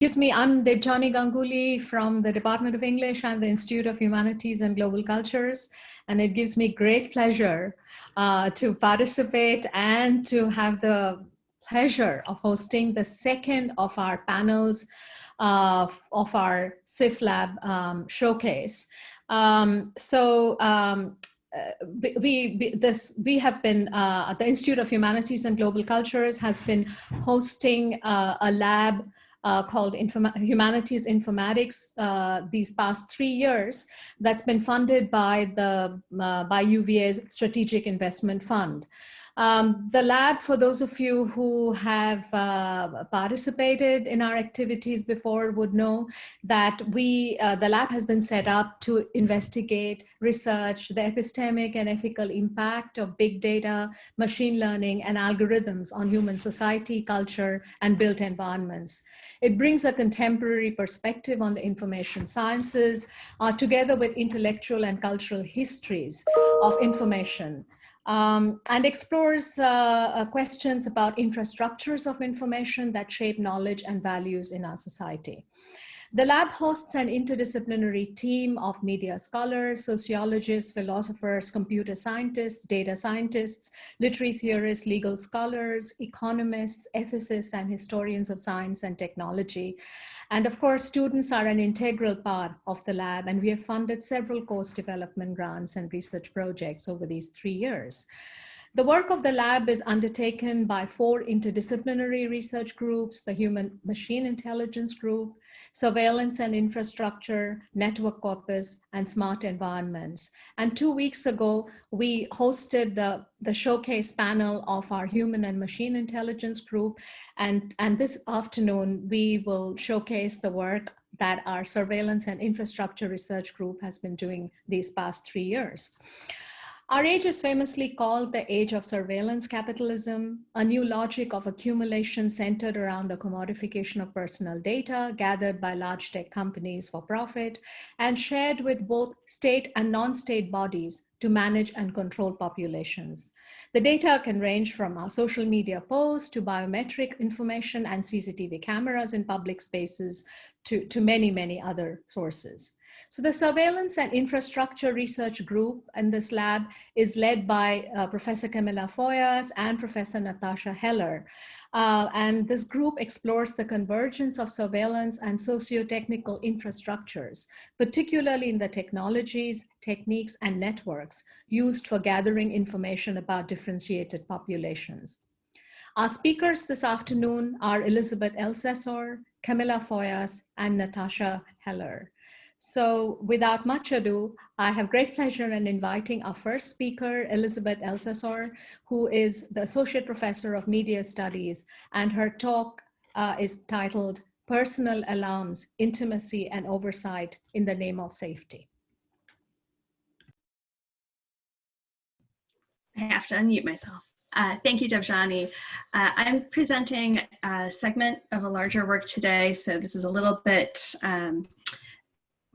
I'm Debjani Ganguly from the Department of English and the Institute of Humanities and Global Cultures. And it gives me great pleasure to participate and to have the pleasure of hosting the second of our panels of our CIF Lab showcase. We have been, the Institute of Humanities and Global Cultures has been hosting a lab called Humanities Informatics these past 3 years that's been funded by by UVA's Strategic Investment Fund. The lab, for those of you who have participated in our activities before, would know that the lab has been set up to investigate, research the epistemic and ethical impact of big data, machine learning, and algorithms on human society, culture, and built environments. It brings a contemporary perspective on the information sciences, together with intellectual and cultural histories of information. And explores questions about infrastructures of information that shape knowledge and values in our society. The lab hosts an interdisciplinary team of media scholars, sociologists, philosophers, computer scientists, data scientists, literary theorists, legal scholars, economists, ethicists, and historians of science and technology. And of course, students are an integral part of the lab, and we have funded several course development grants and research projects over these 3 years. The work of the lab is undertaken by 4 interdisciplinary research groups: the Human Machine Intelligence Group, Surveillance and Infrastructure, Network Corpus, and Smart Environments. And 2 weeks ago, we hosted the showcase panel of our Human and Machine Intelligence Group. And this afternoon, we will showcase the work that our Surveillance and Infrastructure Research Group has been doing these past 3 years. Our age is famously called the Age of Surveillance Capitalism, a new logic of accumulation centered around the commodification of personal data gathered by large tech companies for profit and shared with both state and non-state bodies to manage and control populations. The data can range from our social media posts to biometric information and CCTV cameras in public spaces to many, many other sources. So the Surveillance and Infrastructure Research Group in this lab is led by Professor Camilla Fojas and Professor Natasha Heller. And this group explores the convergence of surveillance and sociotechnical infrastructures, particularly in the technologies, techniques, and networks used for gathering information about differentiated populations. Our speakers this afternoon are Ellsasor, Camilla Fojas, and Natasha Heller. So without much ado, I have great pleasure in inviting our first speaker, Ellsasor, who is the Associate Professor of Media Studies, and her talk is titled Personal Alarms, Intimacy and Oversight in the Name of Safety. I have to unmute myself. Thank you, Debjani. I'm presenting a segment of a larger work today, so this is a little bit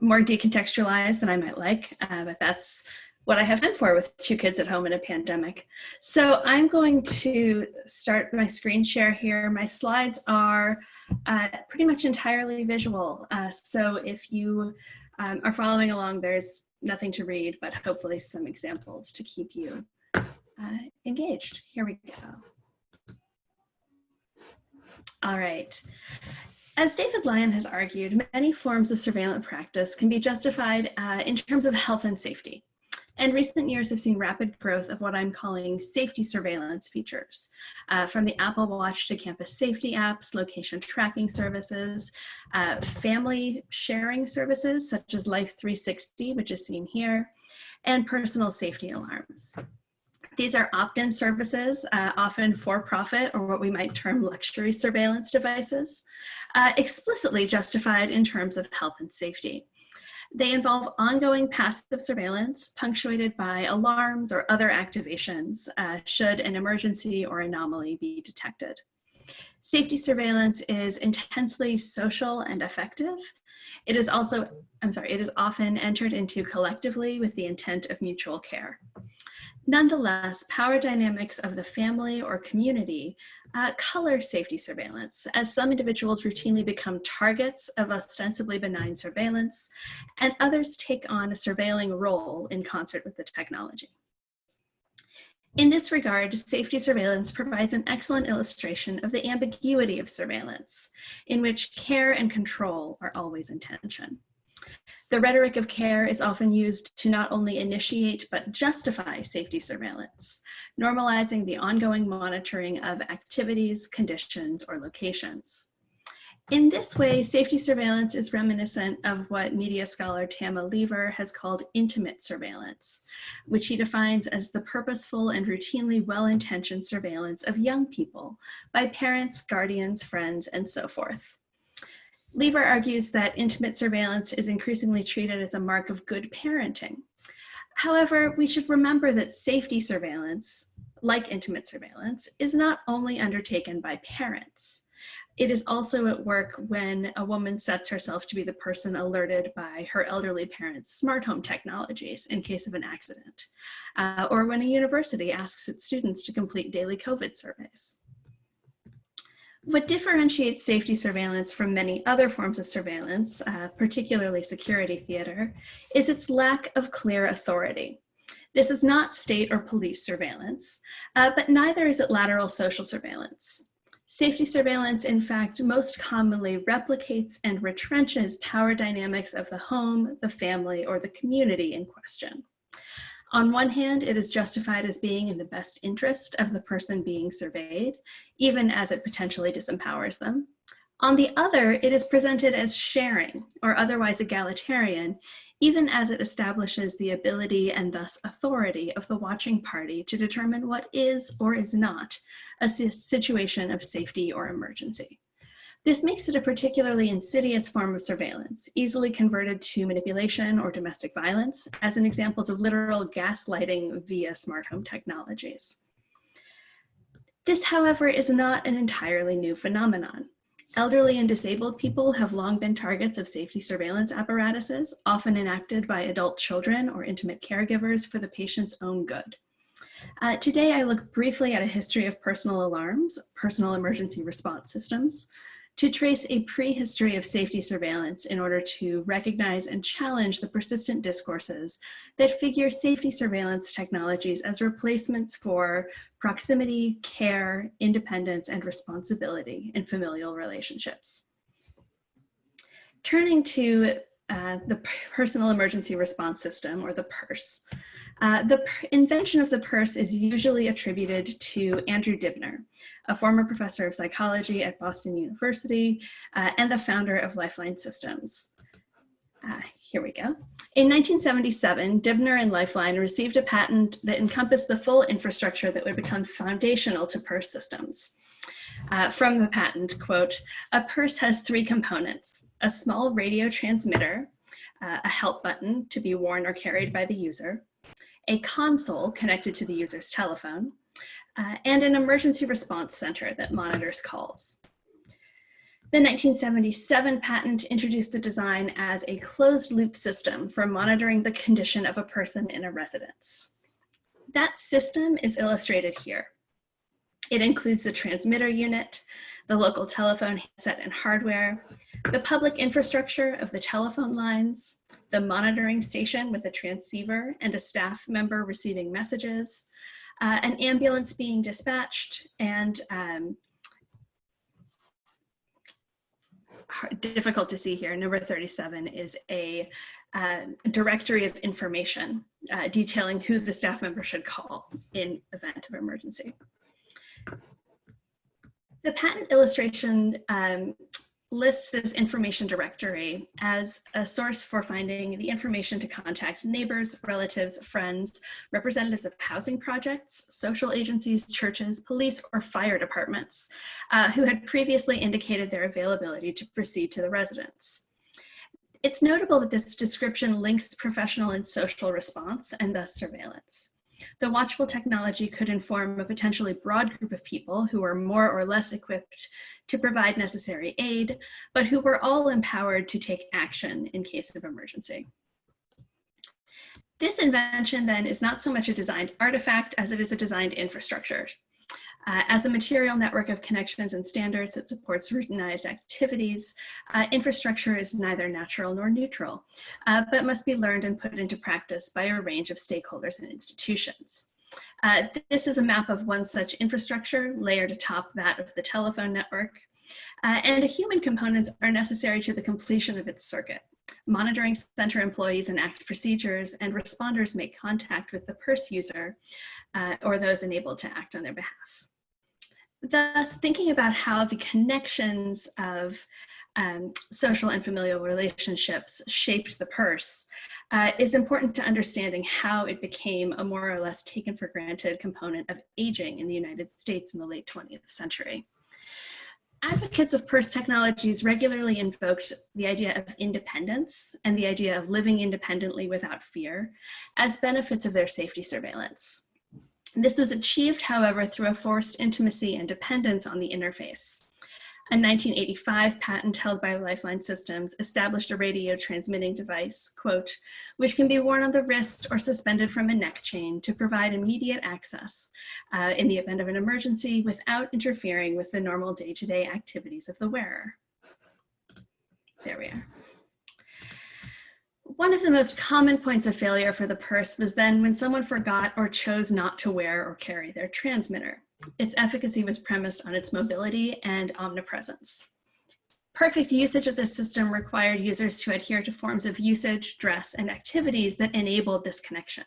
more decontextualized than I might like, but that's what I have time for with 2 kids at home in a pandemic. So I'm going to start my screen share here. My slides are pretty much entirely visual. So if you are following along, there's nothing to read, but hopefully some examples to keep you engaged. Here we go. All right. As David Lyon has argued, many forms of surveillance practice can be justified in terms of health and safety. And recent years have seen rapid growth of what I'm calling safety surveillance features, from the Apple Watch to campus safety apps, location tracking services, family sharing services such as Life 360, which is seen here, and personal safety alarms. These are opt-in services, often for-profit or what we might term luxury surveillance devices, explicitly justified in terms of health and safety. They involve ongoing passive surveillance punctuated by alarms or other activations should an emergency or anomaly be detected. Safety surveillance is intensely social and affective. It is often entered into collectively with the intent of mutual care. Nonetheless, power dynamics of the family or community color safety surveillance, as some individuals routinely become targets of ostensibly benign surveillance, and others take on a surveilling role in concert with the technology. In this regard, safety surveillance provides an excellent illustration of the ambiguity of surveillance, in which care and control are always in tension. The rhetoric of care is often used to not only initiate but justify safety surveillance, normalizing the ongoing monitoring of activities, conditions, or locations. In this way, safety surveillance is reminiscent of what media scholar Tama Lever has called intimate surveillance, which he defines as the purposeful and routinely well-intentioned surveillance of young people by parents, guardians, friends, and so forth. Lever argues that intimate surveillance is increasingly treated as a mark of good parenting. However, we should remember that safety surveillance, like intimate surveillance, is not only undertaken by parents. It is also at work when a woman sets herself to be the person alerted by her elderly parents' smart home technologies in case of an accident, or when a university asks its students to complete daily COVID surveys. What differentiates safety surveillance from many other forms of surveillance, particularly security theater, is its lack of clear authority. This is not state or police surveillance, but neither is it lateral social surveillance. Safety surveillance, in fact, most commonly replicates and retrenches power dynamics of the home, the family, or the community in question. On one hand, it is justified as being in the best interest of the person being surveyed, even as it potentially disempowers them. On the other, it is presented as sharing or otherwise egalitarian, even as it establishes the ability and thus authority of the watching party to determine what is or is not a situation of safety or emergency. This makes it a particularly insidious form of surveillance, easily converted to manipulation or domestic violence, as in examples of literal gaslighting via smart home technologies. This, however, is not an entirely new phenomenon. Elderly and disabled people have long been targets of safety surveillance apparatuses, often enacted by adult children or intimate caregivers for the patient's own good. Today, I look briefly at a history of personal alarms, personal emergency response systems, to trace a prehistory of safety surveillance in order to recognize and challenge the persistent discourses that figure safety surveillance technologies as replacements for proximity, care, independence, and responsibility in familial relationships. Turning to the Personal Emergency Response System, or the PERS. The invention of the PERS is usually attributed to Andrew Dibner, a former professor of psychology at Boston University and the founder of Lifeline Systems. Here we go. In 1977, Dibner and Lifeline received a patent that encompassed the full infrastructure that would become foundational to PERS systems. From the patent, quote, "A PERS has three components: a small radio transmitter, a help button to be worn or carried by the user, a console connected to the user's telephone, and an emergency response center that monitors calls." The 1977 patent introduced the design as a closed-loop system for monitoring the condition of a person in a residence. That system is illustrated here. It includes the transmitter unit, the local telephone handset and hardware, the public infrastructure of the telephone lines, the monitoring station with a transceiver and a staff member receiving messages, an ambulance being dispatched, and difficult to see here, number 37 is a directory of information detailing who the staff member should call in event of emergency. The patent illustration lists this information directory as a source for finding the information to contact neighbors, relatives, friends, representatives of housing projects, social agencies, churches, police, or fire departments who had previously indicated their availability to proceed to the residence. It's notable that this description links professional and social response and thus surveillance. The watchful technology could inform a potentially broad group of people who were more or less equipped to provide necessary aid, but who were all empowered to take action in case of emergency. This invention then is not so much a designed artifact as it is a designed infrastructure. As a material network of connections and standards that supports routinized activities, infrastructure is neither natural nor neutral, but must be learned and put into practice by a range of stakeholders and institutions. This is a map of one such infrastructure layered atop that of the telephone network, and the human components are necessary to the completion of its circuit. Monitoring center employees enact procedures, and responders make contact with the purse user or those enabled to act on their behalf. Thus, thinking about how the connections of social and familial relationships shaped the purse is important to understanding how it became a more or less taken for granted component of aging in the United States in the late 20th century. Advocates of purse technologies regularly invoked the idea of independence and the idea of living independently without fear as benefits of their safety surveillance. This was achieved, however, through a forced intimacy and dependence on the interface. A 1985 patent held by Lifeline Systems established a radio transmitting device, quote, which can be worn on the wrist or suspended from a neck chain to provide immediate access in the event of an emergency without interfering with the normal day-to-day activities of the wearer. There we are. One of the most common points of failure for the purse was then when someone forgot or chose not to wear or carry their transmitter. Its efficacy was premised on its mobility and omnipresence. Perfect usage of this system required users to adhere to forms of usage, dress, and activities that enabled this connection.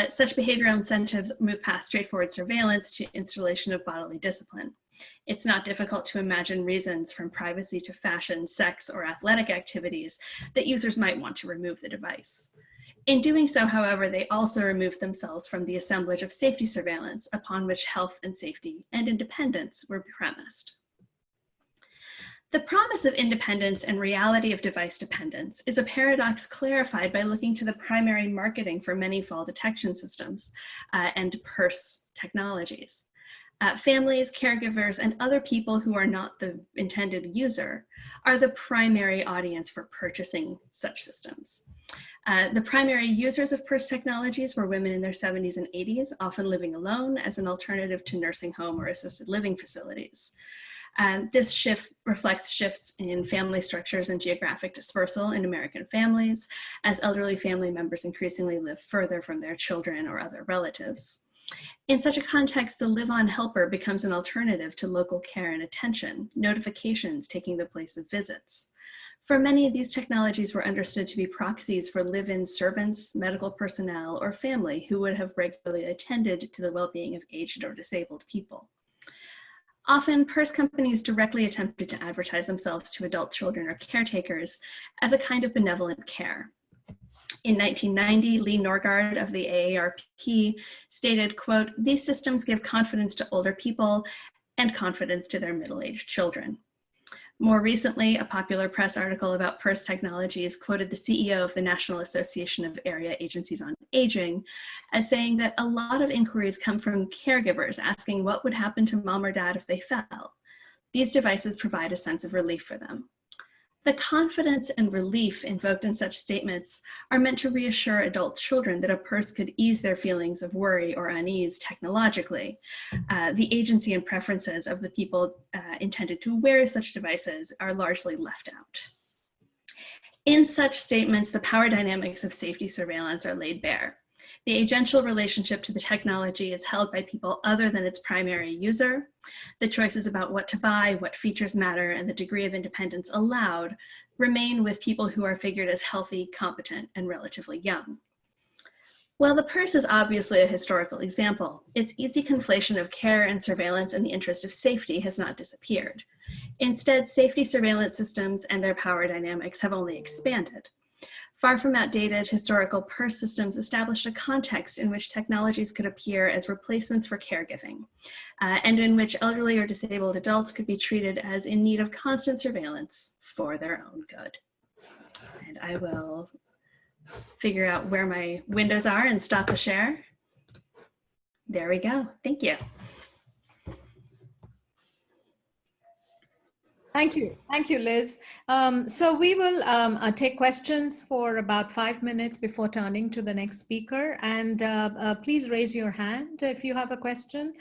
Such behavioral incentives move past straightforward surveillance to installation of bodily discipline. It's not difficult to imagine reasons from privacy to fashion, sex, or athletic activities that users might want to remove the device. In doing so, however, they also remove themselves from the assemblage of safety surveillance upon which health and safety and independence were premised. The promise of independence and reality of device dependence is a paradox clarified by looking to the primary marketing for many fall detection systems and purse technologies. Families, caregivers, and other people who are not the intended user are the primary audience for purchasing such systems. The primary users of purse technologies were women in their 70s and 80s, often living alone as an alternative to nursing home or assisted living facilities. This shift reflects shifts in family structures and geographic dispersal in American families, as elderly family members increasingly live further from their children or other relatives. In such a context, the live-on helper becomes an alternative to local care and attention, notifications taking the place of visits. For many, these technologies were understood to be proxies for live-in servants, medical personnel, or family who would have regularly attended to the well-being of aged or disabled people. Often, purse companies directly attempted to advertise themselves to adult children or caretakers as a kind of benevolent care. In 1990, Lee Norgaard of the AARP stated, quote, "These systems give confidence to older people and confidence to their middle-aged children." More recently, a popular press article about purse technologies quoted the CEO of the National Association of Area Agencies on Aging as saying that a lot of inquiries come from caregivers asking what would happen to mom or dad if they fell. These devices provide a sense of relief for them. The confidence and relief invoked in such statements are meant to reassure adult children that a purse could ease their feelings of worry or unease technologically. The agency and preferences of the people intended to wear such devices are largely left out. In such statements, the power dynamics of safety surveillance are laid bare. The agential relationship to the technology is held by people other than its primary user. The choices about what to buy, what features matter, and the degree of independence allowed remain with people who are figured as healthy, competent, and relatively young. While the purse is obviously a historical example, its easy conflation of care and surveillance in the interest of safety has not disappeared. Instead, safety surveillance systems and their power dynamics have only expanded. Far from outdated, historical purse systems established a context in which technologies could appear as replacements for caregiving, and in which elderly or disabled adults could be treated as in need of constant surveillance for their own good. And I will figure out where my windows are and stop the share. There we go. Thank you. Thank you, Liz. So we will take questions for about 5 minutes before turning to the next speaker. And please raise your hand if you have a question.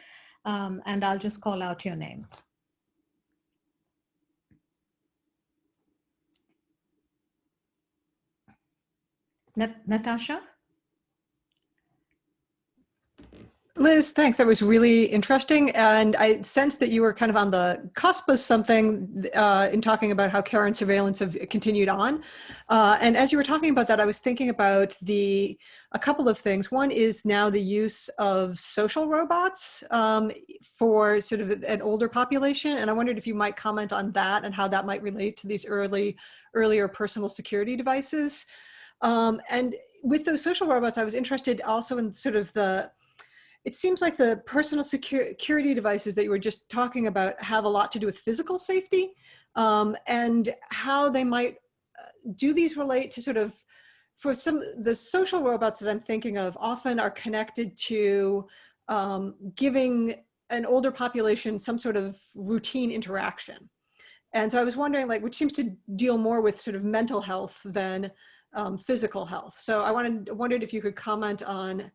and I'll just call out your name. Natasha? Liz, thanks. That was really interesting. And I sensed that you were kind of on the cusp of something in talking about how care and surveillance have continued on. And as you were talking about that, I was thinking about a couple of things. One is now the use of social robots for sort of an older population. And I wondered if you might comment on that and how that might relate to these earlier personal security devices. And with those social robots, I was interested also in sort of it seems like the personal security devices that you were just talking about have a lot to do with physical safety, and how they might do these relate to sort of, for the social robots that I'm thinking of often are connected to giving an older population some sort of routine interaction. And so I was wondering, like, which seems to deal more with sort of mental health than physical health. So I wondered if you could comment on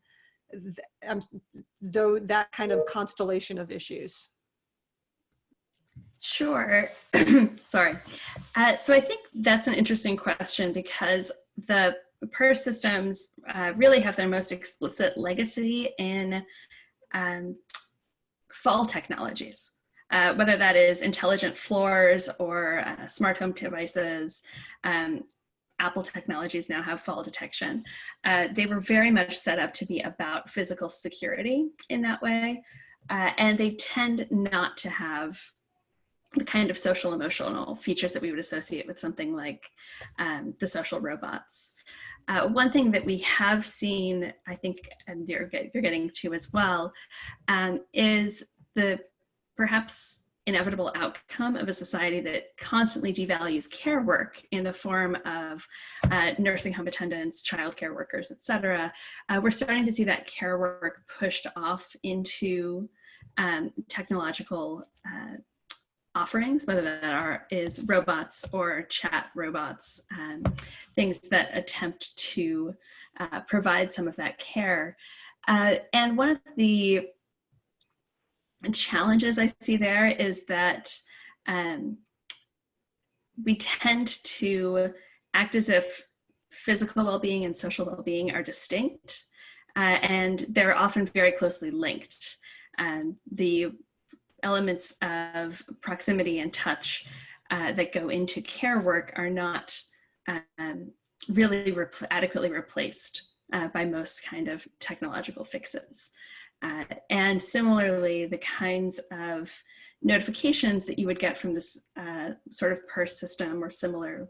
that kind of constellation of issues. Sure. Sorry. So I think that's an interesting question because the PERS systems really have their most explicit legacy in fall technologies, whether that is intelligent floors or smart home devices. Apple technologies now have fall detection. They were very much set up to be about physical security in that way. And they tend not to have the kind of social emotional features that we would associate with something like the social robots. One thing that we have seen, I think, and you're getting to as well, is the perhaps inevitable outcome of a society that constantly devalues care work in the form of nursing home attendants, childcare workers, et cetera. We're starting to see that care work pushed off into technological offerings, whether that is robots or chat robots, things that attempt to provide some of that care. And one of the challenges I see there is that we tend to act as if physical well-being and social well-being are distinct, and they're often very closely linked. The elements of proximity and touch that go into care work are not really adequately replaced by most kind of technological fixes. And similarly, the kinds of notifications that you would get from this sort of PERS system or similar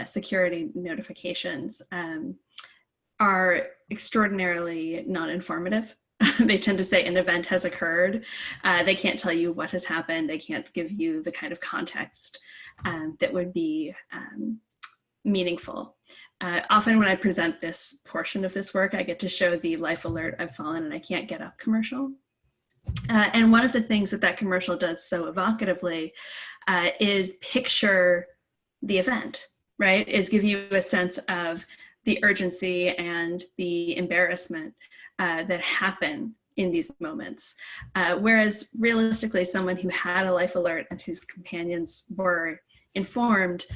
security notifications are extraordinarily non-informative. They tend to say an event has occurred. They can't tell you what has happened. They can't give you the kind of context that would be meaningful. Often when I present this portion of this work, I get to show the life alert, I've fallen and I can't get up commercial. And one of the things that commercial does so evocatively is picture the event, right? Is give you a sense of the urgency and the embarrassment that happen in these moments. Whereas realistically, someone who had a life alert and whose companions were informed,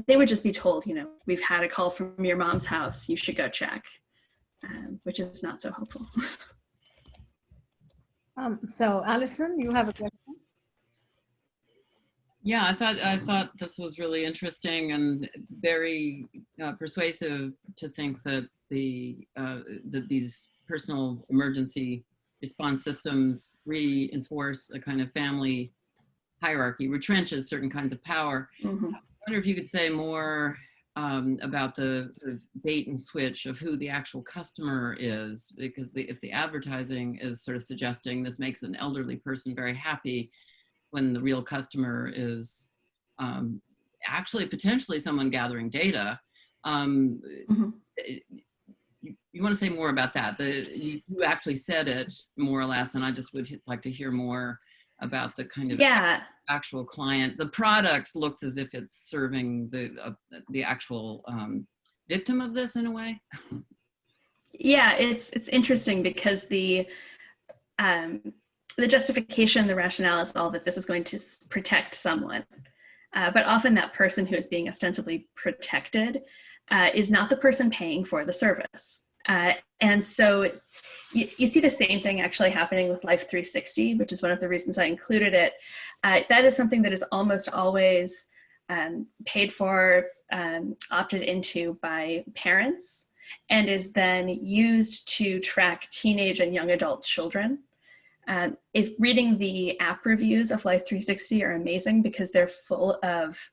they would just be told, you know, we've had a call from your mom's house, you should go check, which is not so helpful. So Alison, you have a question? Yeah, I thought this was really interesting and very persuasive to think that that these personal emergency response systems reinforce a kind of family hierarchy, retrenches certain kinds of power. Mm-hmm. I wonder if you could say more about the sort of bait and switch of who the actual customer is, because if the advertising is sort of suggesting this makes an elderly person very happy, when the real customer is actually potentially someone gathering data. Mm-hmm. You want to say more about that? You actually said it more or less, and I just would like to hear more about the kind of actual client. The product looks as if it's serving the actual victim of this in a way. Yeah, it's interesting because the justification, the rationale is all that this is going to protect someone. But often that person who is being ostensibly protected is not the person paying for the service. And so you see the same thing actually happening with Life 360, which is one of the reasons I included it. That is something that is almost always paid for, opted into by parents, and is then used to track teenage and young adult children. If reading the app reviews of Life 360 are amazing because they're full of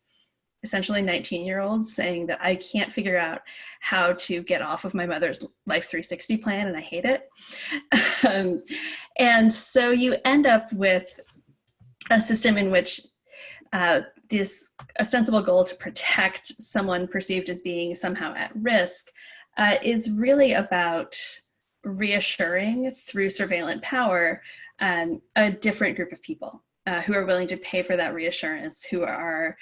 essentially 19-year-olds saying that I can't figure out how to get off of my mother's Life 360 plan and I hate it. And so you end up with a system in which this ostensible goal to protect someone perceived as being somehow at risk is really about reassuring through surveillant power a different group of people who are willing to pay for that reassurance, who are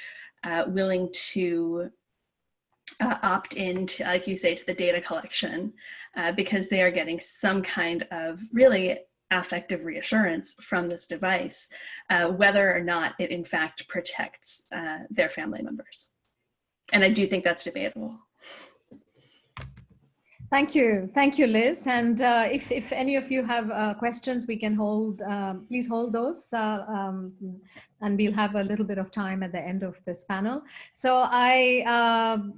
willing to opt into, like you say, to the data collection because they are getting some kind of really affective reassurance from this device, whether or not it in fact protects their family members. And I do think that's debatable. Thank you, Liz. And if any of you have questions, we can hold, please hold those, and we'll have a little bit of time at the end of this panel. So I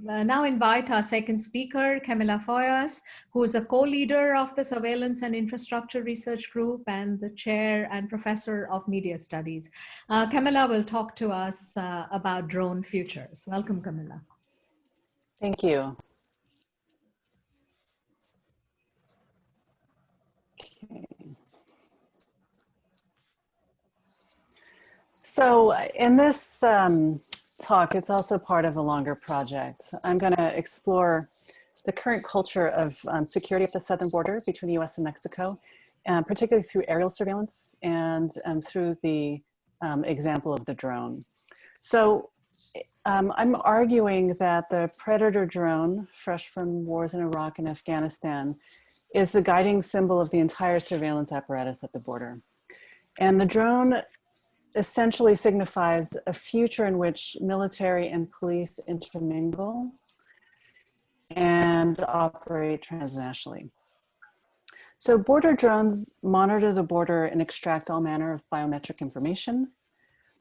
now invite our second speaker, Camilla Fojas, who is a co-leader of the Surveillance and Infrastructure Research Group and the chair and professor of media studies. Camilla will talk to us about drone futures. Welcome, Camilla. Thank you. So in this talk, it's also part of a longer project. I'm going to explore the current culture of security at the southern border between the US and Mexico, particularly through aerial surveillance and through the example of the drone. So I'm arguing that the Predator drone, fresh from wars in Iraq and Afghanistan, is the guiding symbol of the entire surveillance apparatus at the border. And the drone essentially signifies a future in which military and police intermingle and operate transnationally. So border drones monitor the border and extract all manner of biometric information.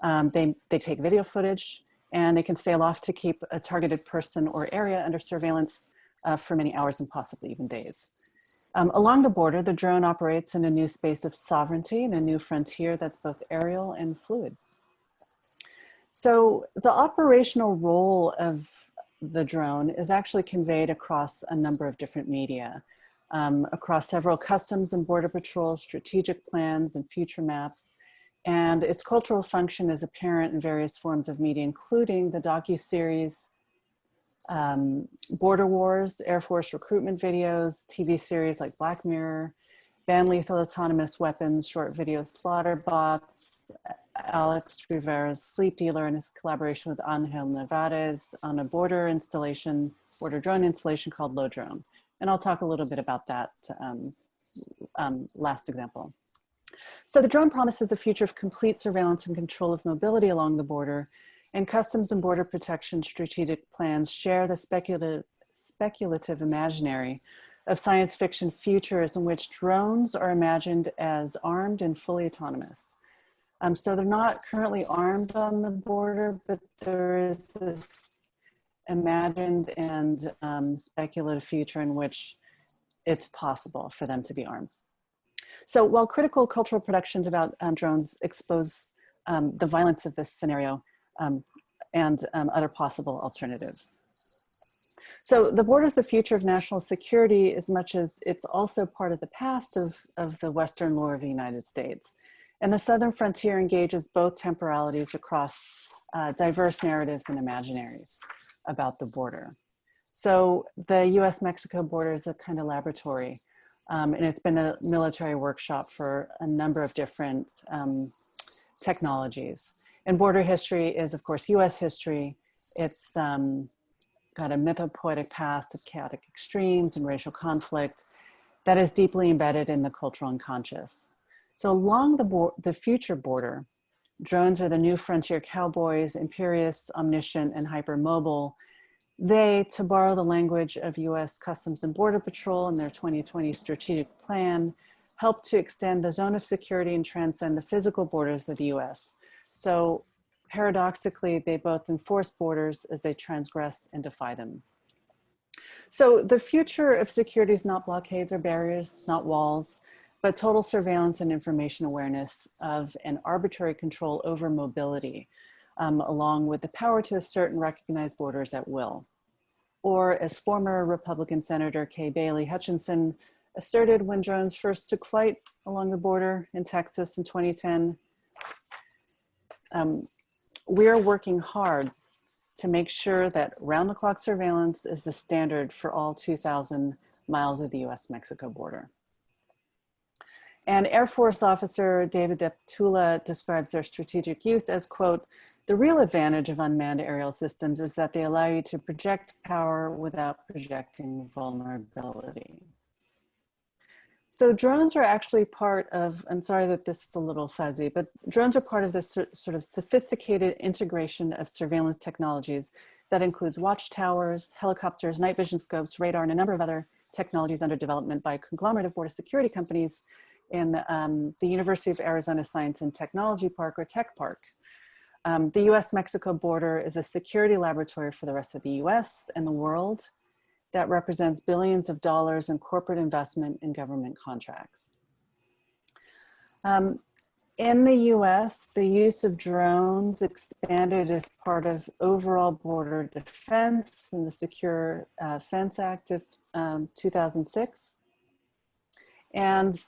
They take video footage, and they can stay aloft to keep a targeted person or area under surveillance for many hours and possibly even days. Along the border, the drone operates in a new space of sovereignty and a new frontier that's both aerial and fluid. So the operational role of the drone is actually conveyed across a number of different media, across several customs and border patrol, strategic plans, and future maps. And its cultural function is apparent in various forms of media, including the docuseries Border Wars, Air Force recruitment videos, TV series like Black Mirror, Ban Lethal Autonomous Weapons, short video Slaughter Bots, Alex Rivera's Sleep Dealer and his collaboration with Angel Nevarez on a border drone installation called Low Drone. And I'll talk a little bit about that last example. So the drone promises a future of complete surveillance and control of mobility along the border, and Customs and Border Protection strategic plans share the speculative imaginary of science fiction futures in which drones are imagined as armed and fully autonomous. So they're not currently armed on the border, but there is this imagined and speculative future in which it's possible for them to be armed. So while critical cultural productions about drones expose the violence of this scenario, and other possible alternatives. So the border is the future of national security as much as it's also part of the past of the Western lore of the United States. And the southern frontier engages both temporalities across diverse narratives and imaginaries about the border. So the US-Mexico border is a kind of laboratory, and it's been a military workshop for a number of different technologies. And border history is, of course, US history. It's got a mythopoetic past of chaotic extremes and racial conflict that is deeply embedded in the cultural unconscious. So along the future border, drones are the new frontier cowboys, imperious, omniscient, and hypermobile. They, to borrow the language of US Customs and Border Patrol in their 2020 strategic plan, help to extend the zone of security and transcend the physical borders of the US. So paradoxically, they both enforce borders as they transgress and defy them. So the future of security is not blockades or barriers, not walls, but total surveillance and information awareness of an arbitrary control over mobility, along with the power to assert and recognize borders at will. Or as former Republican Senator Kay Bailey Hutchinson asserted when drones first took flight along the border in Texas in 2010, we're working hard to make sure that round-the-clock surveillance is the standard for all 2,000 miles of the US-Mexico border. And Air Force officer David Deptula describes their strategic use as, quote, "The real advantage of unmanned aerial systems is that they allow you to project power without projecting vulnerability." So drones are actually part of, I'm sorry that this is a little fuzzy, but drones are part of this sort of sophisticated integration of surveillance technologies that includes watchtowers, helicopters, night vision scopes, radar, and a number of other technologies under development by a conglomerate of border security companies in the University of Arizona Science and Technology Park, or Tech Park. The US-Mexico border is a security laboratory for the rest of the US and the world that represents billions of dollars in corporate investment in government contracts. In the US, the use of drones expanded as part of overall border defense in the Secure Fence Act of 2006. And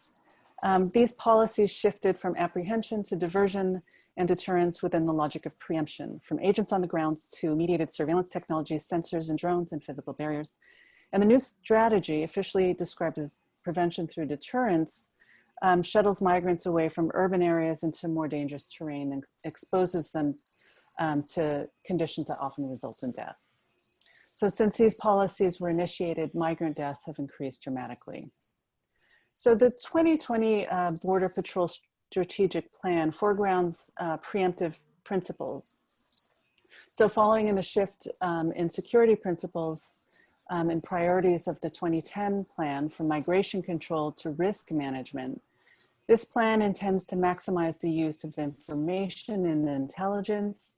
these policies shifted from apprehension to diversion and deterrence within the logic of preemption, from agents on the ground to mediated surveillance technologies, sensors and drones, and physical barriers. And the new strategy, officially described as prevention through deterrence, shuttles migrants away from urban areas into more dangerous terrain and exposes them to conditions that often result in death. So since these policies were initiated, migrant deaths have increased dramatically. So the 2020 Border Patrol Strategic Plan foregrounds preemptive principles. So following in the shift in security principles and priorities of the 2010 plan from migration control to risk management, this plan intends to maximize the use of information and intelligence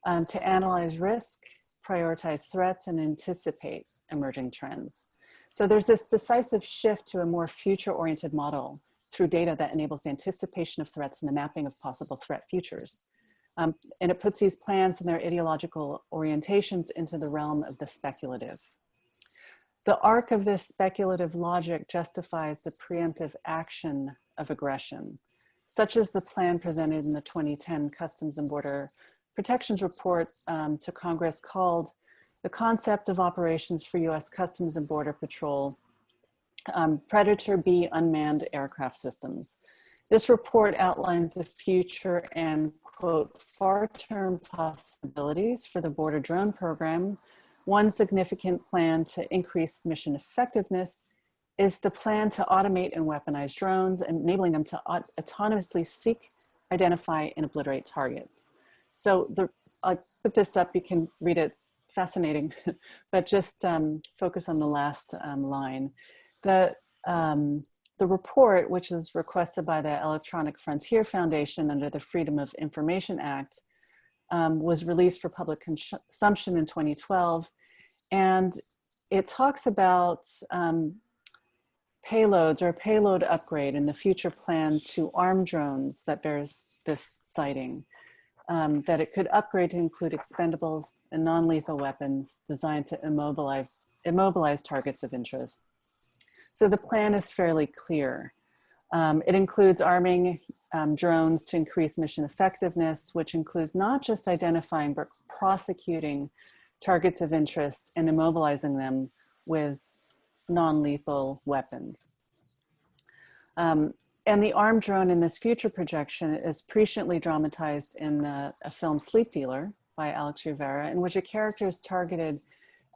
to analyze risk, prioritize threats, and anticipate emerging trends. So there's this decisive shift to a more future-oriented model through data that enables the anticipation of threats and the mapping of possible threat futures. And it puts these plans and their ideological orientations into the realm of the speculative. The arc of this speculative logic justifies the preemptive action of aggression, such as the plan presented in the 2010 Customs and Border Protections Report to Congress called The Concept of Operations for U.S. Customs and Border Patrol, Predator B Unmanned Aircraft Systems. This report outlines the future and, quote, far-term possibilities for the border drone program. One significant plan to increase mission effectiveness is the plan to automate and weaponize drones, enabling them to autonomously seek, identify, and obliterate targets. So I'll put this up, you can read it, it's fascinating, but just focus on the last line. The report, which was requested by the Electronic Frontier Foundation under the Freedom of Information Act, was released for public consumption in 2012. And it talks about payloads or a payload upgrade in the future plan to arm drones that bears this citing, that it could upgrade to include expendables and non-lethal weapons designed to immobilize targets of interest. So the plan is fairly clear. It includes arming drones to increase mission effectiveness, which includes not just identifying, but prosecuting targets of interest and immobilizing them with non-lethal weapons. And the armed drone in this future projection is presciently dramatized in a film Sleep Dealer by Alex Rivera, in which a character is targeted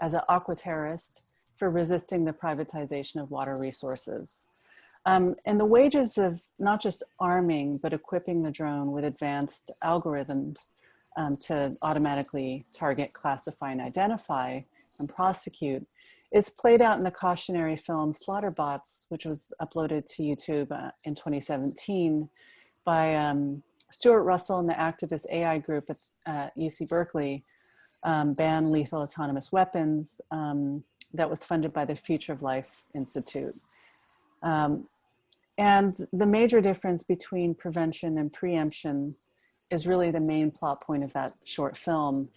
as an aqua terrorist for resisting the privatization of water resources. And the wages of not just arming, but equipping the drone with advanced algorithms to automatically target, classify, and identify and prosecute is played out in the cautionary film Slaughterbots, which was uploaded to YouTube in 2017 by Stuart Russell and the activist AI group at UC Berkeley, Ban Lethal Autonomous Weapons, that was funded by the Future of Life Institute. And the major difference between prevention and preemption is really the main plot point of that short film,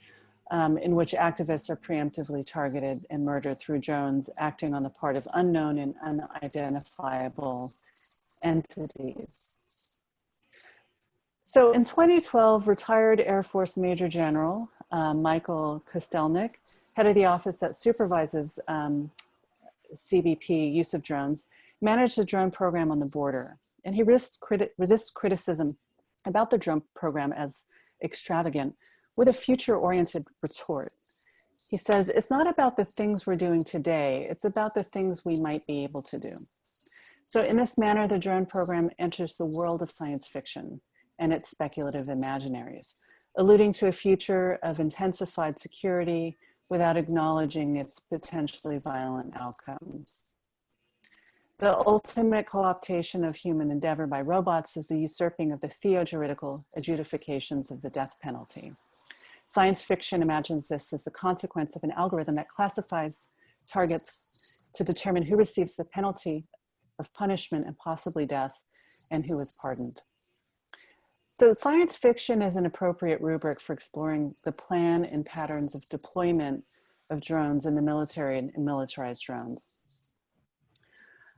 in which activists are preemptively targeted and murdered through drones acting on the part of unknown and unidentifiable entities. So in 2012, retired Air Force Major General Michael Kostelnik, head of the office that supervises CBP use of drones, managed a drone program on the border. And he resists criticism about the drone program as extravagant with a future-oriented retort. He says, it's not about the things we're doing today, it's about the things we might be able to do. So in this manner, the drone program enters the world of science fiction and its speculative imaginaries, alluding to a future of intensified security without acknowledging its potentially violent outcomes. The ultimate co-optation of human endeavor by robots is the usurping of the theo-juridical adjudications of the death penalty. Science fiction imagines this as the consequence of an algorithm that classifies targets to determine who receives the penalty of punishment and possibly death, and who is pardoned. So science fiction is an appropriate rubric for exploring the plan and patterns of deployment of drones in the military and militarized drones.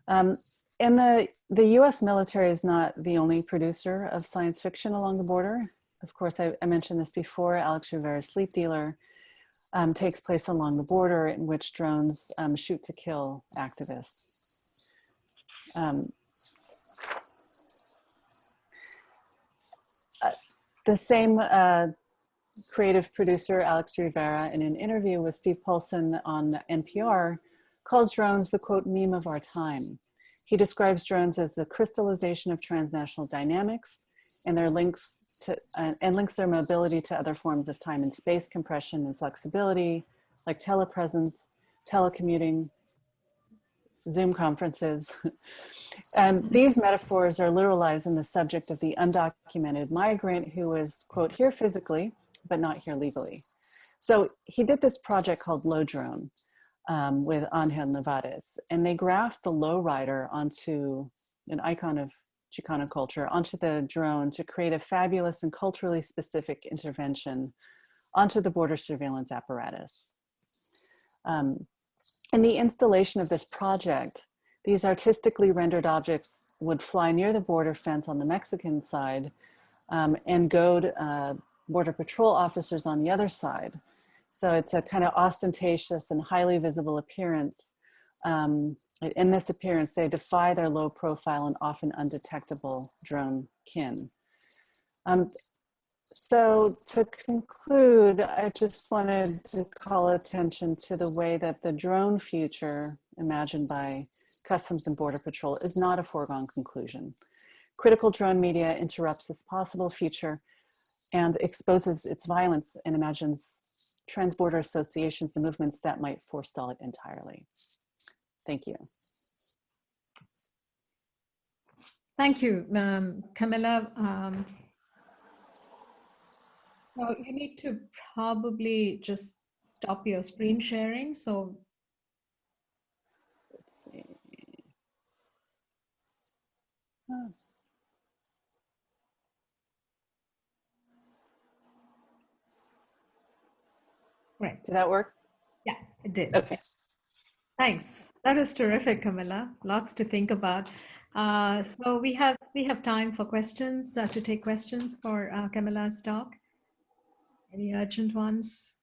And the US military is not the only producer of science fiction along the border. Of course, I mentioned this before, Alex Rivera's Sleep Dealer takes place along the border, in which drones shoot to kill activists. The same creative producer, Alex Rivera, in an interview with Steve Paulson on NPR, calls drones the, quote, meme of our time. He describes drones as the crystallization of transnational dynamics and their links their mobility to other forms of time and space compression and flexibility, like telepresence, telecommuting, Zoom conferences. And these metaphors are literalized in the subject of the undocumented migrant who is, quote, here physically, but not here legally. So he did this project called Low Drone with Angel Nevares, and they graphed the lowrider onto an icon of Chicano culture, onto the drone to create a fabulous and culturally specific intervention onto the border surveillance apparatus. In the installation of this project, these artistically rendered objects would fly near the border fence on the Mexican side and goad Border Patrol officers on the other side. So it's a kind of ostentatious and highly visible appearance. In this appearance, they defy their low profile and often undetectable drone kin. So to conclude, I just wanted to call attention to the way that the drone future imagined by Customs and Border Patrol is not a foregone conclusion. Critical drone media interrupts this possible future and exposes its violence and imagines transborder associations and movements that might forestall it entirely. Thank you. Thank you, Camilla. So you need to probably just stop your screen sharing. So Let's see. Oh. Great. Did that work? Yeah, it did. Okay. Thanks. That is terrific, Camilla. Lots to think about. So we have time for questions, to take questions for Camilla's talk. Any urgent ones?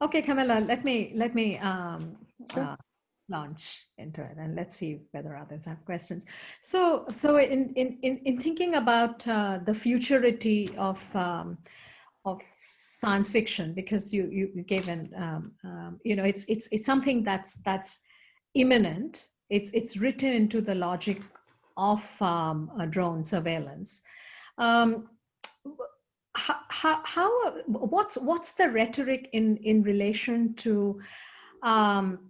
Okay, Camilla, let me launch into it, and let's see whether others have questions. So in thinking about the futurity science fiction, because you gave an it's something that's imminent. It's written into the logic of drone surveillance. What's the rhetoric in relation to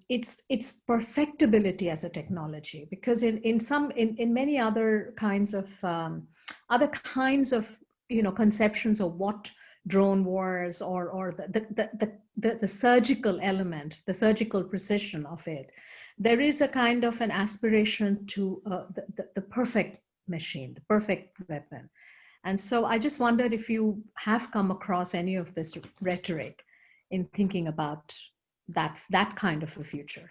its perfectibility as a technology? Because in many other kinds of conceptions of what drone wars or the surgical element, the surgical precision of it, there is a kind of an aspiration to the perfect machine, the perfect weapon. And so I just wondered if you have come across any of this rhetoric in thinking about that kind of a future.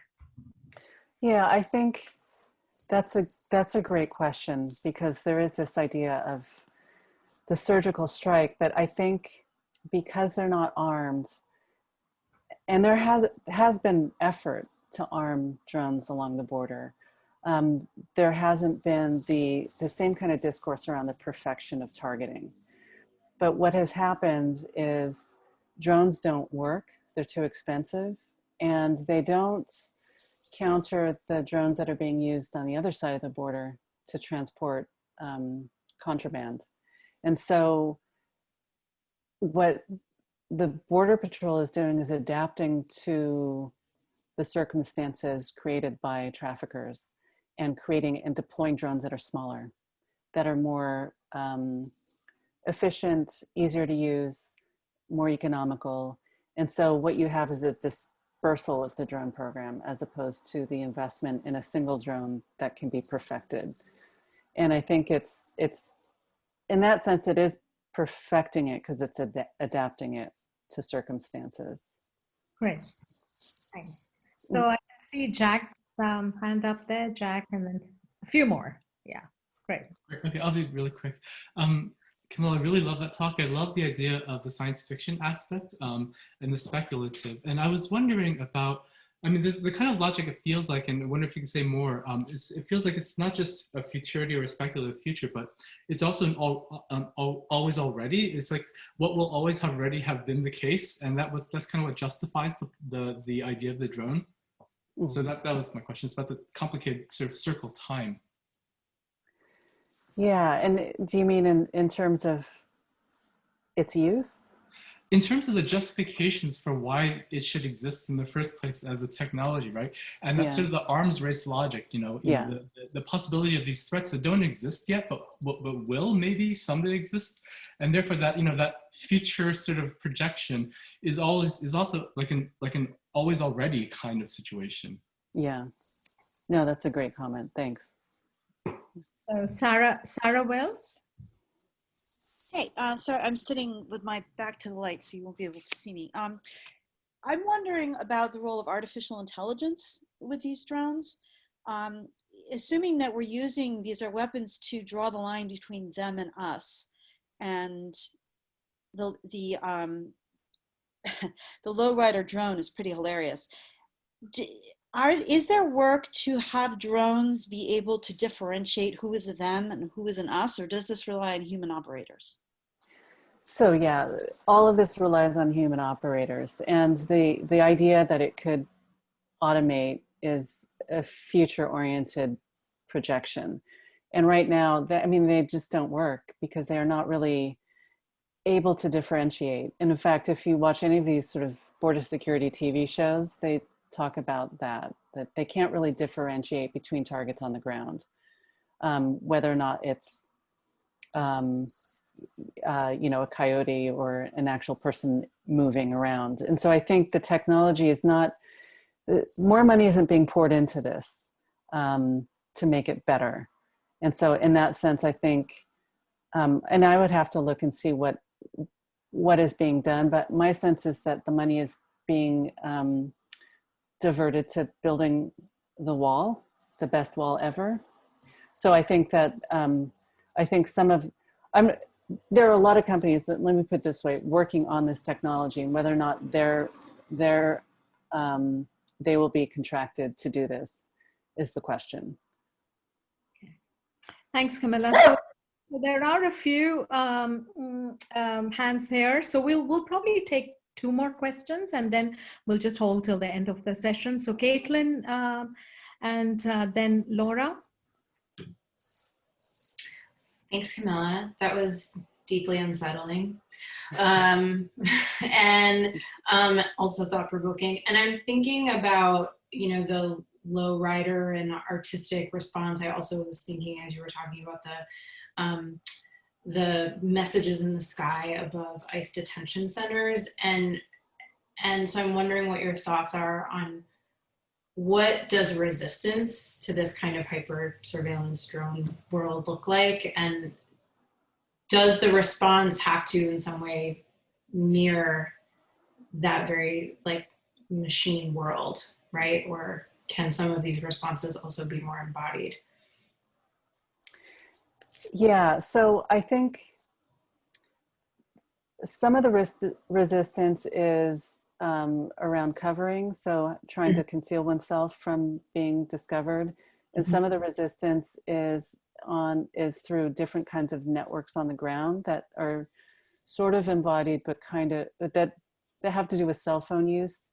Yeah, I think that's a great question, because there is this idea of the surgical strike, but I think because they're not armed, and there has been effort to arm drones along the border, there hasn't been the same kind of discourse around the perfection of targeting. But what has happened is drones don't work, they're too expensive, and they don't counter the drones that are being used on the other side of the border to transport contraband. And so what the Border Patrol is doing is adapting to the circumstances created by traffickers and creating and deploying drones that are smaller, that are more efficient, easier to use, more economical. And so what you have is a dispersal of the drone program, as opposed to the investment in a single drone that can be perfected. And I think it's in that sense, it is perfecting it because it's adapting it to circumstances. Great, thanks. So I can see Jack hand up there, Jack, and then a few more. Yeah, great. Okay, I'll be really quick. Camilla, I really love that talk. I love the idea of the science fiction aspect and the speculative. And I was wondering about, I mean, there's the kind of logic it feels like, and I wonder if you could say more, it feels like it's not just a futurity or a speculative future, but it's also an always already. It's like what will always already have been the case. And that's kind of what justifies the idea of the drone. So that was my question. It's about the complicated sort of circle time. Yeah, and do you mean in terms of its use? In terms of the justifications for why it should exist in the first place as a technology, right? And that's sort of the arms race logic, the possibility of these threats that don't exist yet, but will maybe someday exist. And therefore that, that future sort of projection is also like an always already kind of situation. Yeah, no, that's a great comment. Thanks. Sarah Wells. Hey, sorry, I'm sitting with my back to the light, so you won't be able to see me. I'm wondering about the role of artificial intelligence with these drones. Assuming that we're using these are weapons to draw the line between them and us, and the lowrider drone is pretty hilarious. Is there work to have drones be able to differentiate who is a them and who is an us, or does this rely on human operators? So yeah, all of this relies on human operators, and the idea that it could automate is a future-oriented projection. And right now, they just don't work because they are not really able to differentiate. And in fact, if you watch any of these sort of border security TV shows, they talk about that they can't really differentiate between targets on the ground, whether or not it's a coyote or an actual person moving around. And so I think the technology is not, more money isn't being poured into this to make it better. And so in that sense, I think, and I would have to look and see what is being done, but my sense is that the money is being diverted to building the wall, the best wall ever. So I think that, there are a lot of companies that, let me put it this way, working on this technology, and whether or not they will be contracted to do this is the question. Okay. Thanks, Camilla. So There are a few hands here, so we'll probably take two more questions and then we'll just hold till the end of the session. So Caitlin and then Laura. Thanks, Camilla. That was deeply unsettling and also thought-provoking. And I'm thinking about, you know, the low rider and artistic response. I also was thinking as you were talking about the messages in the sky above ICE detention centers. And so I'm wondering what your thoughts are on what does resistance to this kind of hyper surveillance drone world look like? And does the response have to in some way mirror that very like machine world, right? Or can some of these responses also be more embodied? Yeah, so I think some of the resistance is around covering, so trying to conceal oneself from being discovered. And some of the resistance is through different kinds of networks on the ground that are sort of embodied, but kind of that have to do with cell phone use.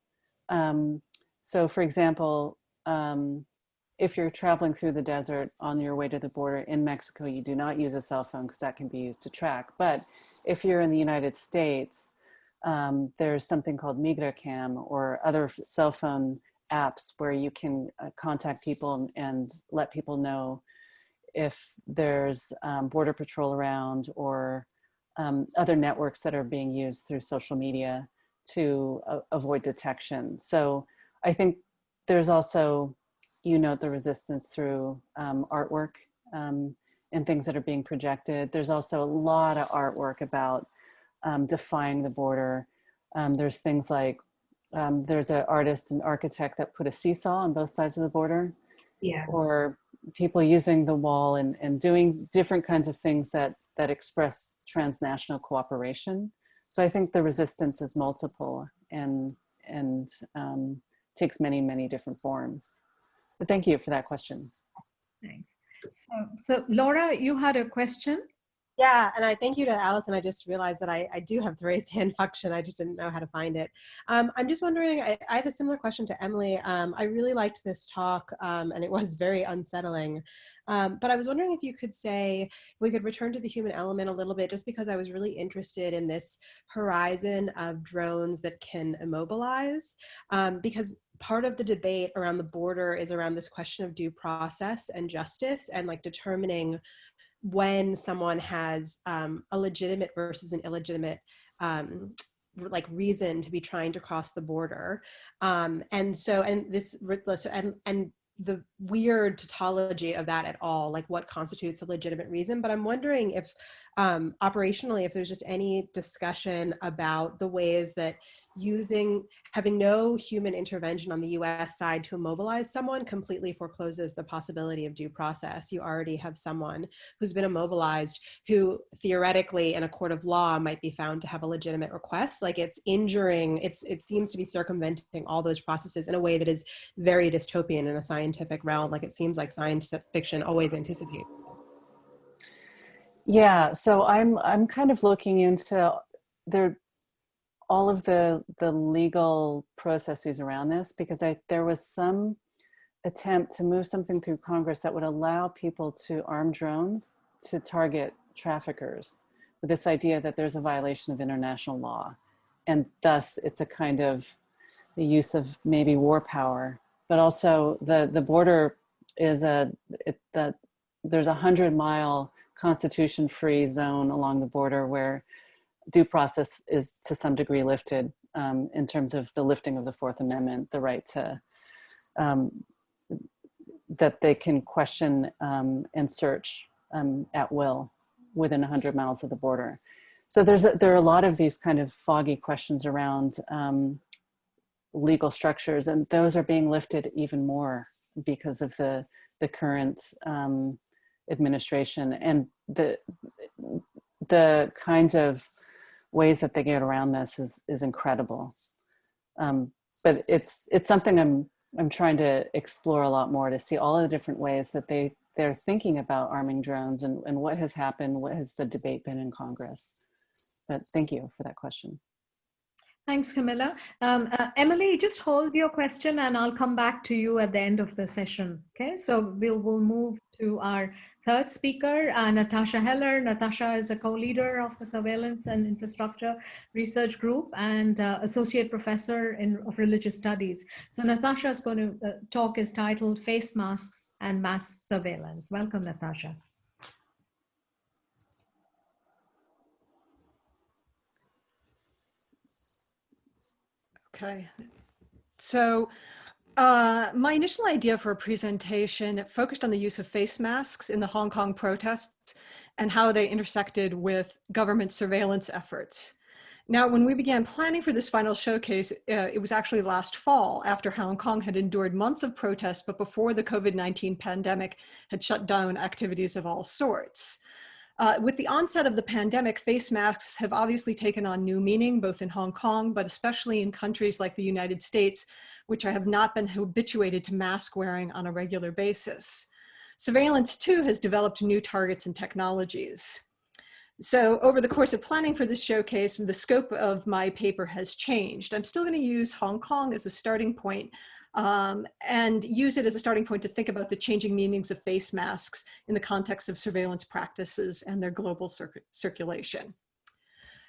So for example, if you're traveling through the desert on your way to the border in Mexico, you do not use a cell phone because that can be used to track. But if you're in the United States, there's something called MigraCam or other cell phone apps where you can contact people and let people know if there's border patrol around or other networks that are being used through social media to avoid detection. So I think there's also, you note the resistance through artwork and things that are being projected. There's also a lot of artwork about defying the border. There's things like, there's an artist and architect that put a seesaw on both sides of the border. Yeah. Or people using the wall and doing different kinds of things that express transnational cooperation. So I think the resistance is multiple and takes many, many different forms. But thank you for that question. Thanks. So Laura, you had a question? Yeah, and I thank you to Allison. I just realized that I do have the raised hand function. I just didn't know how to find it. I'm just wondering, I have a similar question to Emily. I really liked this talk and it was very unsettling. But I was wondering if you could say, we could return to the human element a little bit, just because I was really interested in this horizon of drones that can immobilize, because part of the debate around the border is around this question of due process and justice and like determining when someone has a legitimate versus an illegitimate like reason to be trying to cross the border. And the weird tautology of that at all, like what constitutes a legitimate reason. But I'm wondering if operationally, if there's just any discussion about the ways that having no human intervention on the US side to immobilize someone completely forecloses the possibility of due process. You already have someone who's been immobilized who theoretically in a court of law might be found to have a legitimate request. Like it's injuring, it seems to be circumventing all those processes in a way that is very dystopian in a scientific realm. Like it seems like science fiction always anticipates. Yeah, so I'm kind of looking into all of the legal processes around this, because there was some attempt to move something through Congress that would allow people to arm drones to target traffickers with this idea that there's a violation of international law. And thus it's a kind of the use of maybe war power, but also the border is there's a 100-mile constitution-free zone along the border where due process is to some degree lifted in terms of the lifting of the Fourth Amendment, the right to, that they can question and search at will within 100 miles of the border. So there are a lot of these kind of foggy questions around legal structures, and those are being lifted even more because of the current administration and the kinds of ways that they get around this is incredible. But it's something I'm trying to explore a lot more, to see all of the different ways that they they're thinking about arming drones, and what has happened, what has the debate been in Congress? But thank you for that question. Thanks, Camilla. Emily, just hold your question and I'll come back to you at the end of the session. Okay, so we'll move to our third speaker, Natasha Heller. Natasha is a co-leader of the Surveillance and Infrastructure Research Group and associate professor of religious studies. So Natasha's going to talk is titled Face Masks and Mass Surveillance. Welcome, Natasha. Okay, so my initial idea for a presentation focused on the use of face masks in the Hong Kong protests and how they intersected with government surveillance efforts. Now, when we began planning for this final showcase, it was actually last fall after Hong Kong had endured months of protests, but before the COVID-19 pandemic had shut down activities of all sorts. With the onset of the pandemic, face masks have obviously taken on new meaning, both in Hong Kong, but especially in countries like the United States, which have not been habituated to mask wearing on a regular basis. Surveillance, too, has developed new targets and technologies. So over the course of planning for this showcase, the scope of my paper has changed. I'm still going to use Hong Kong as a starting point, and use it as a starting point to think about the changing meanings of face masks in the context of surveillance practices and their global circulation.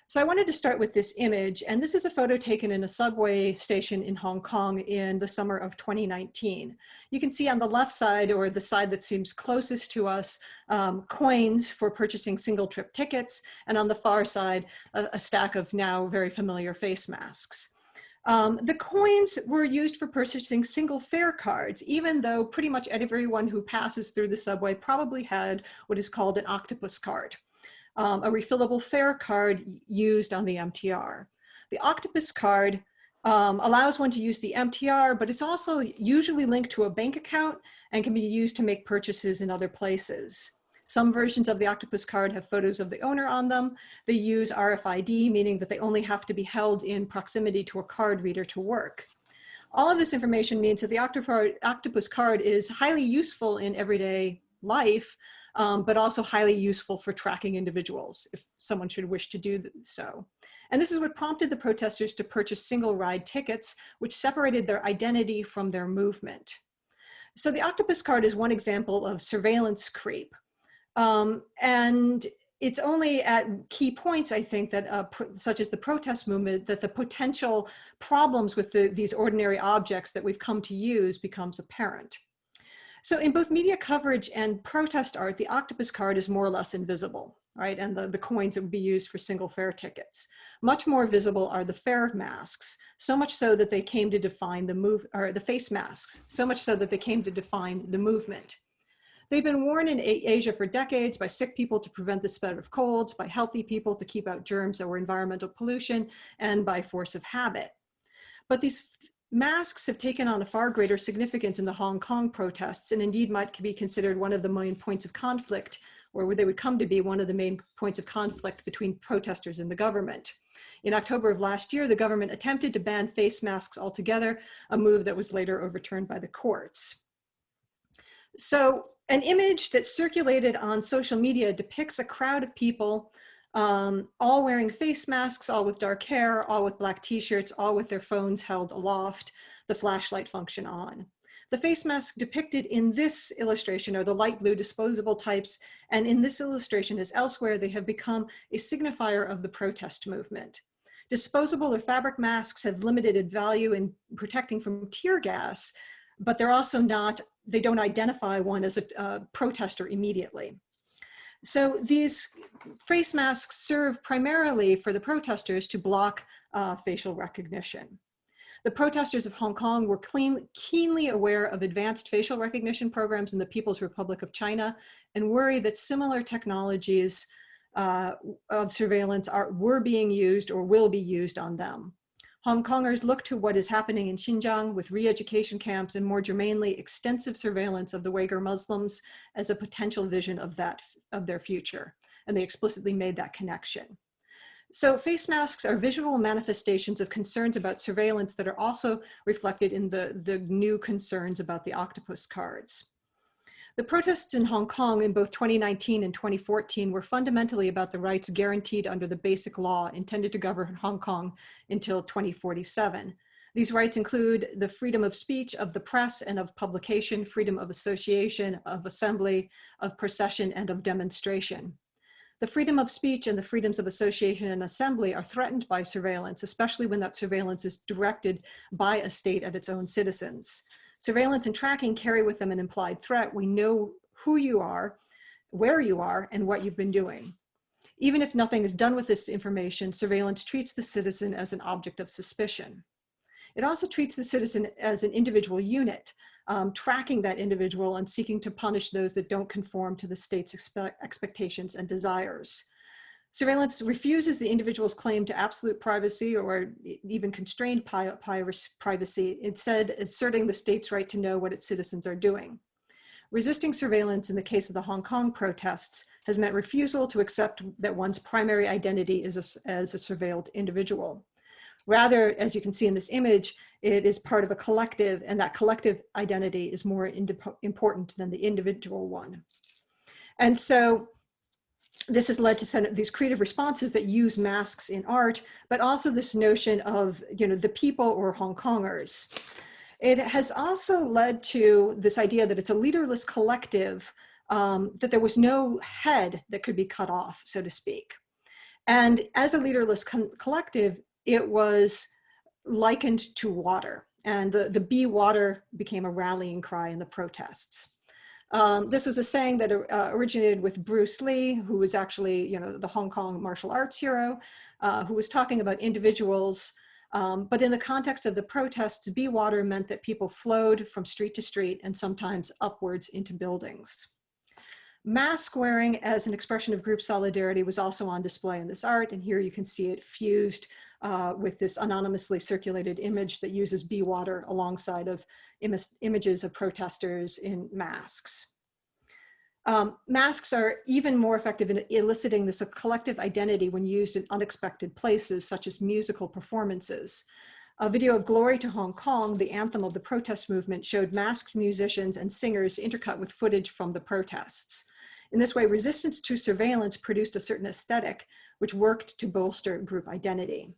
So I wanted to start with this image, and this is a photo taken in a subway station in Hong Kong in the summer of 2019. You can see on the left side, or the side that seems closest to us, coins for purchasing single trip tickets, and on the far side, a stack of now very familiar face masks. The coins were used for purchasing single fare cards, even though pretty much everyone who passes through the subway probably had what is called an octopus card, a refillable fare card used on the MTR. The octopus card allows one to use the MTR, but it's also usually linked to a bank account and can be used to make purchases in other places. Some versions of the octopus card have photos of the owner on them. They use RFID, meaning that they only have to be held in proximity to a card reader to work. All of this information means that the octopus card is highly useful in everyday life, but also highly useful for tracking individuals if someone should wish to do so. And this is what prompted the protesters to purchase single ride tickets, which separated their identity from their movement. So the octopus card is one example of surveillance creep. And it's only at key points, I think, that such as the protest movement, that the potential problems with these ordinary objects that we've come to use becomes apparent. So in both media coverage and protest art, the octopus card is more or less invisible, right? And the coins that would be used for single fare tickets. Much more visible are the fare masks, so much so that they came to define the face masks, so much so that they came to define the movement. They've been worn in Asia for decades by sick people to prevent the spread of colds, by healthy people to keep out germs or environmental pollution, and by force of habit. But these masks have taken on a far greater significance in the Hong Kong protests, and indeed might be considered one of the main points of conflict, or where they would come to be one of the main points of conflict between protesters and the government. In October of last year, the government attempted to ban face masks altogether, a move that was later overturned by the courts. So an image that circulated on social media depicts a crowd of people all wearing face masks, all with dark hair, all with black t-shirts, all with their phones held aloft, the flashlight function on. The face masks depicted in this illustration are the light blue disposable types, and in this illustration, as elsewhere, they have become a signifier of the protest movement. Disposable or fabric masks have limited value in protecting from tear gas, but they're also not, they don't identify one as a protester immediately. So these face masks serve primarily for the protesters to block facial recognition. The protesters of Hong Kong were keenly aware of advanced facial recognition programs in the People's Republic of China and worry that similar technologies of surveillance were being used or will be used on them. Hong Kongers look to what is happening in Xinjiang with re-education camps and more germanely extensive surveillance of the Uyghur Muslims as a potential vision of their future. And they explicitly made that connection. So face masks are visual manifestations of concerns about surveillance that are also reflected in the new concerns about the octopus cards. The protests in Hong Kong in both 2019 and 2014 were fundamentally about the rights guaranteed under the basic law intended to govern Hong Kong until 2047. These rights include the freedom of speech, of the press, and of publication, freedom of association, of assembly, of procession, and of demonstration. The freedom of speech and the freedoms of association and assembly are threatened by surveillance, especially when that surveillance is directed by a state at its own citizens. Surveillance and tracking carry with them an implied threat. We know who you are, where you are, and what you've been doing. Even if nothing is done with this information, surveillance treats the citizen as an object of suspicion. It also treats the citizen as an individual unit, tracking that individual and seeking to punish those that don't conform to the state's expectations and desires. Surveillance refuses the individual's claim to absolute privacy or even constrained privacy, instead asserting the state's right to know what its citizens are doing. Resisting surveillance in the case of the Hong Kong protests has meant refusal to accept that one's primary identity is as a surveilled individual. Rather, as you can see in this image, it is part of a collective, and that collective identity is more important than the individual one. And so this has led to these creative responses that use masks in art, but also this notion of, the people or Hong Kongers. It has also led to this idea that it's a leaderless collective, that there was no head that could be cut off, so to speak. And as a leaderless collective, it was likened to water, and the be water became a rallying cry in the protests. This was a saying that originated with Bruce Lee, who was actually, the Hong Kong martial arts hero, who was talking about individuals. But in the context of the protests, be water meant that people flowed from street to street and sometimes upwards into buildings. Mask wearing as an expression of group solidarity was also on display in this art, and here you can see it fused with this anonymously circulated image that uses bee water alongside of images of protesters in masks. Masks are even more effective in eliciting this collective identity when used in unexpected places, such as musical performances. A video of Glory to Hong Kong, the anthem of the protest movement, showed masked musicians and singers intercut with footage from the protests. In this way, resistance to surveillance produced a certain aesthetic which worked to bolster group identity.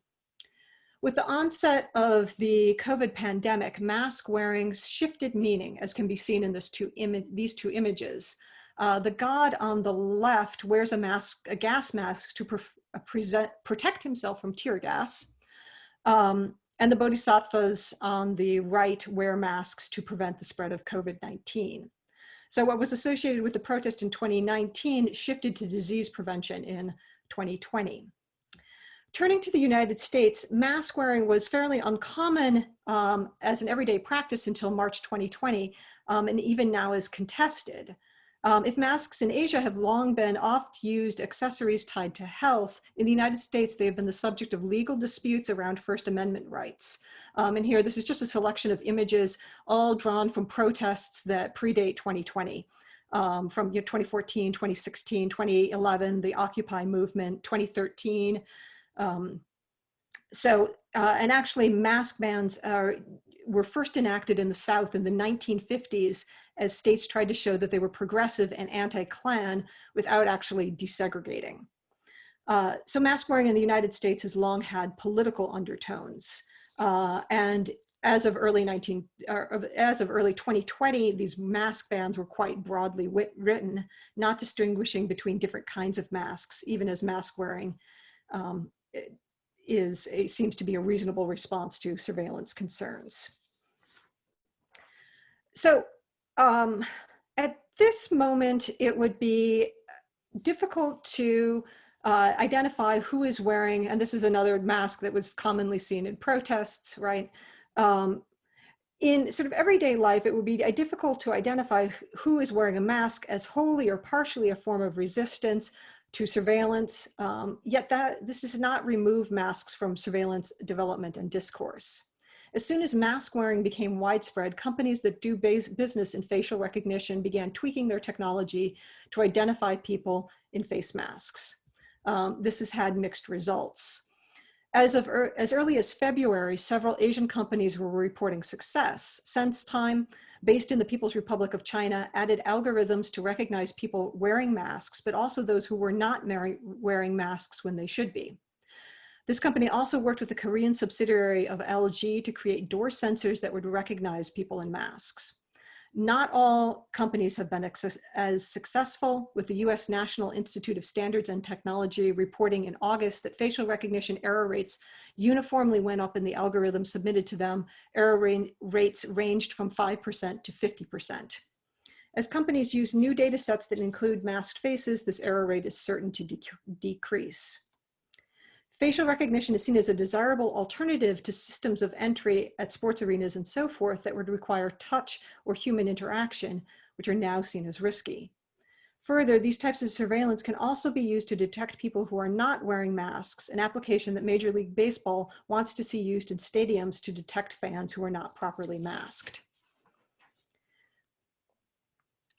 With the onset of the COVID pandemic, mask wearing shifted meaning, as can be seen in these two images. The god on the left wears a gas mask to protect himself from tear gas. And the bodhisattvas on the right wear masks to prevent the spread of COVID-19. So what was associated with the protest in 2019 shifted to disease prevention in 2020. Turning to the United States, mask wearing was fairly uncommon as an everyday practice until March 2020, and even now is contested. If masks in Asia have long been oft-used accessories tied to health, in the United States, they have been the subject of legal disputes around First Amendment rights. And here, this is just a selection of images, all drawn from protests that predate 2020, from 2014, 2016, 2011, the Occupy movement, 2013. And actually, mask bans were first enacted in the South in the 1950s as states tried to show that they were progressive and anti-Klan without actually desegregating. So mask wearing in the United States has long had political undertones. And as of early 2020, these mask bans were quite broadly written, not distinguishing between different kinds of masks, even as mask wearing seems to be a reasonable response to surveillance concerns. So at this moment, it would be difficult to identify who is wearing, and this is another mask that was commonly seen in protests, right? In sort of everyday life, it would be difficult to identify who is wearing a mask as wholly or partially a form of resistance to surveillance, yet this does not remove masks from surveillance development and discourse. As soon as mask wearing became widespread, companies that do business in facial recognition began tweaking their technology to identify people in face masks. This has had mixed results. As early as February, several Asian companies were reporting success. SenseTime, based in the People's Republic of China, added algorithms to recognize people wearing masks, but also those who were not wearing masks when they should be. This company also worked with a Korean subsidiary of LG to create door sensors that would recognize people in masks. Not all companies have been as successful, with the US National Institute of Standards and Technology reporting in August that facial recognition error rates uniformly went up in the algorithm submitted to them. Error rates ranged from 5% to 50%. As companies use new data sets that include masked faces, this error rate is certain to decrease. Facial recognition is seen as a desirable alternative to systems of entry at sports arenas and so forth that would require touch or human interaction, which are now seen as risky. Further, these types of surveillance can also be used to detect people who are not wearing masks, an application that Major League Baseball wants to see used in stadiums to detect fans who are not properly masked.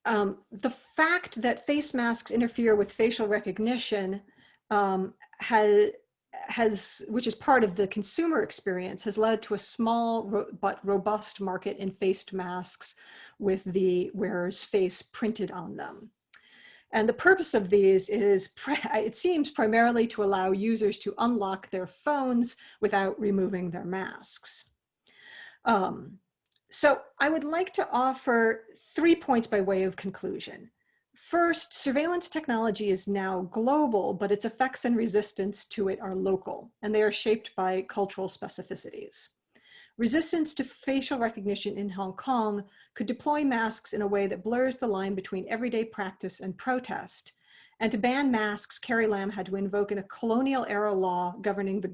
The fact that face masks interfere with facial recognition which is part of the consumer experience, has led to a small but robust market in faced masks with the wearer's face printed on them. And the purpose of these is, it seems, primarily to allow users to unlock their phones without removing their masks. So I would like to offer 3 points by way of conclusion. First, surveillance technology is now global, but its effects and resistance to it are local, and they are shaped by cultural specificities. Resistance to facial recognition in Hong Kong could deploy masks in a way that blurs the line between everyday practice and protest. And to ban masks, Carrie Lam had to invoke a colonial-era law governing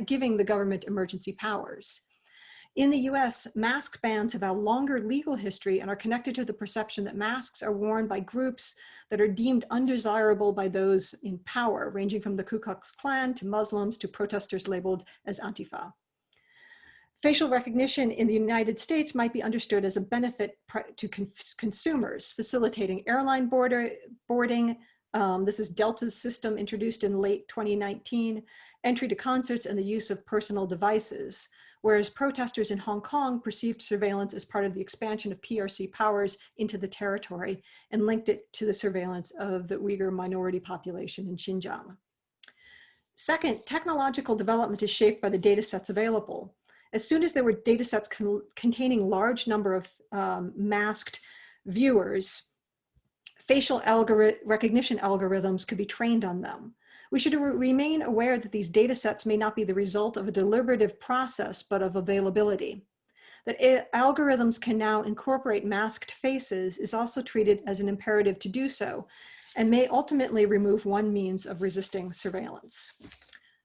giving the government emergency powers. In the US, mask bans have a longer legal history and are connected to the perception that masks are worn by groups that are deemed undesirable by those in power, ranging from the Ku Klux Klan to Muslims to protesters labeled as Antifa. Facial recognition in the United States might be understood as a benefit to consumers, facilitating airline boarding. This is Delta's system introduced in late 2019, entry to concerts, and the use of personal devices. Whereas protesters in Hong Kong perceived surveillance as part of the expansion of PRC powers into the territory and linked it to the surveillance of the Uyghur minority population in Xinjiang. Second, technological development is shaped by the data sets available. As soon as there were data sets containing large number of masked viewers, facial recognition algorithms could be trained on them. We should remain aware that these data sets may not be the result of a deliberative process, but of availability. That algorithms can now incorporate masked faces is also treated as an imperative to do so, and may ultimately remove one means of resisting surveillance.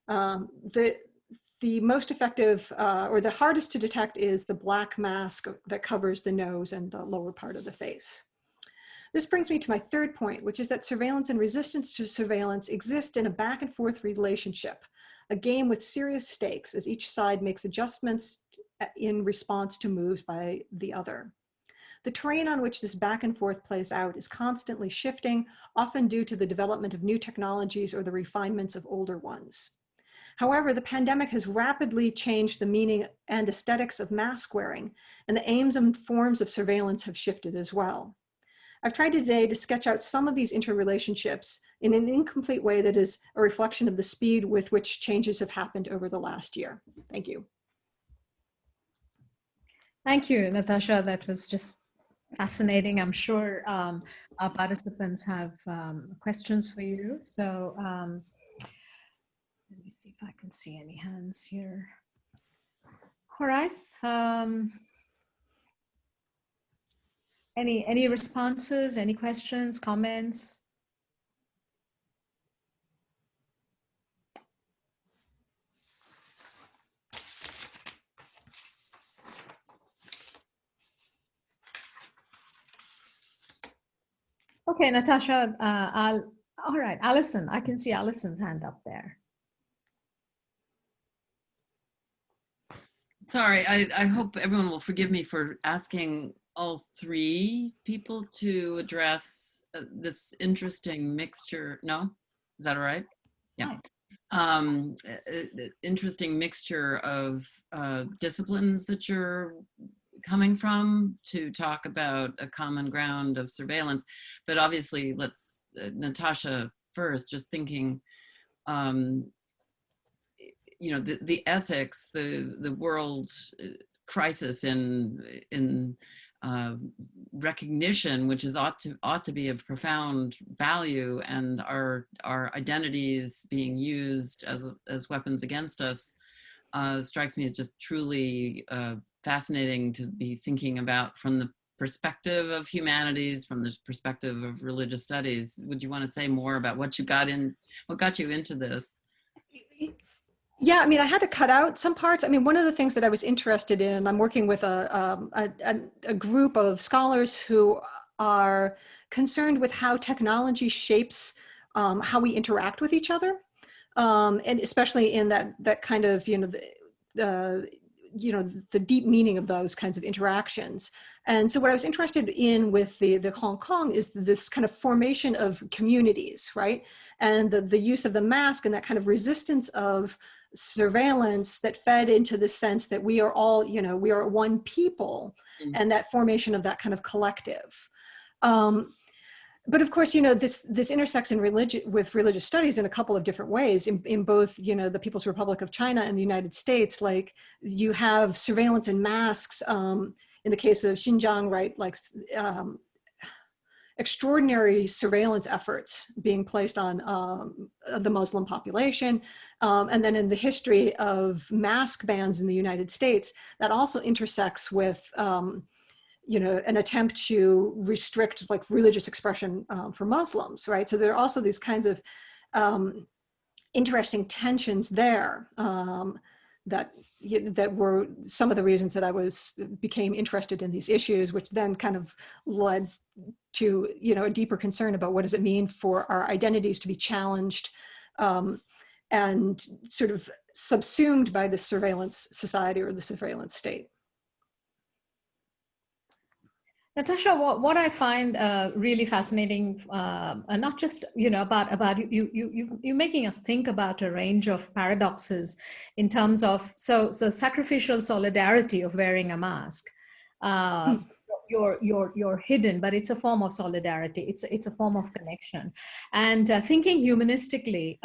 The most effective or the hardest to detect is the black mask that covers the nose and the lower part of the face. This brings me to my third point, which is that surveillance and resistance to surveillance exist in a back and forth relationship, a game with serious stakes as each side makes adjustments in response to moves by the other. The terrain on which this back and forth plays out is constantly shifting, often due to the development of new technologies or the refinements of older ones. However, the pandemic has rapidly changed the meaning and aesthetics of mask wearing, and the aims and forms of surveillance have shifted as well. I've tried today to sketch out some of these interrelationships in an incomplete way that is a reflection of the speed with which changes have happened over the last year. Thank you. Thank you, Natasha. That was just fascinating. I'm sure our participants have questions for you. So let me see if I can see any hands here. All right. Any responses, any questions, comments? Okay, Natasha, all right, Allison, I can see Allison's hand up there. Sorry, I hope everyone will forgive me for asking all three people to address this interesting mixture. No? Is that all right? Yeah. interesting mixture of disciplines that you're coming from to talk about a common ground of surveillance. But obviously, let's, Natasha first, just thinking, you know, the ethics, the world crisis in recognition, which is ought to be of profound value, and our identities being used as weapons against us, strikes me as just truly fascinating to be thinking about from the perspective of humanities, from the perspective of religious studies. Would you want to say more about what got you into this? Yeah, I mean, I had to cut out some parts. I mean, one of the things that I was interested in, and I'm working with a group of scholars who are concerned with how technology shapes how we interact with each other, and especially in that kind of, you know, the deep meaning of those kinds of interactions. And so what I was interested in with the Hong Kong is this kind of formation of communities, right? And the use of the mask and that kind of resistance of surveillance that fed into the sense that we are all, you know, we are one people, and that formation of that kind of collective. But of course, you know, this intersects with religious studies in a couple of different ways. In both, you know, the People's Republic of China and the United States, like you have surveillance and masks. In the case of Xinjiang, right, like extraordinary surveillance efforts being placed on the Muslim population. And then in the history of mask bans in the United States, that also intersects with you know, an attempt to restrict like religious expression for Muslims, right? So there are also these kinds of interesting tensions there that were some of the reasons that became interested in these issues, which then kind of led to, you know, a deeper concern about what does it mean for our identities to be challenged and sort of subsumed by the surveillance society or the surveillance state. Natasha, what I find really fascinating, not just, you know, about you making us think about a range of paradoxes in terms of so sacrificial solidarity of wearing a mask. You're hidden, but it's a form of solidarity. It's a form of connection. And thinking humanistically,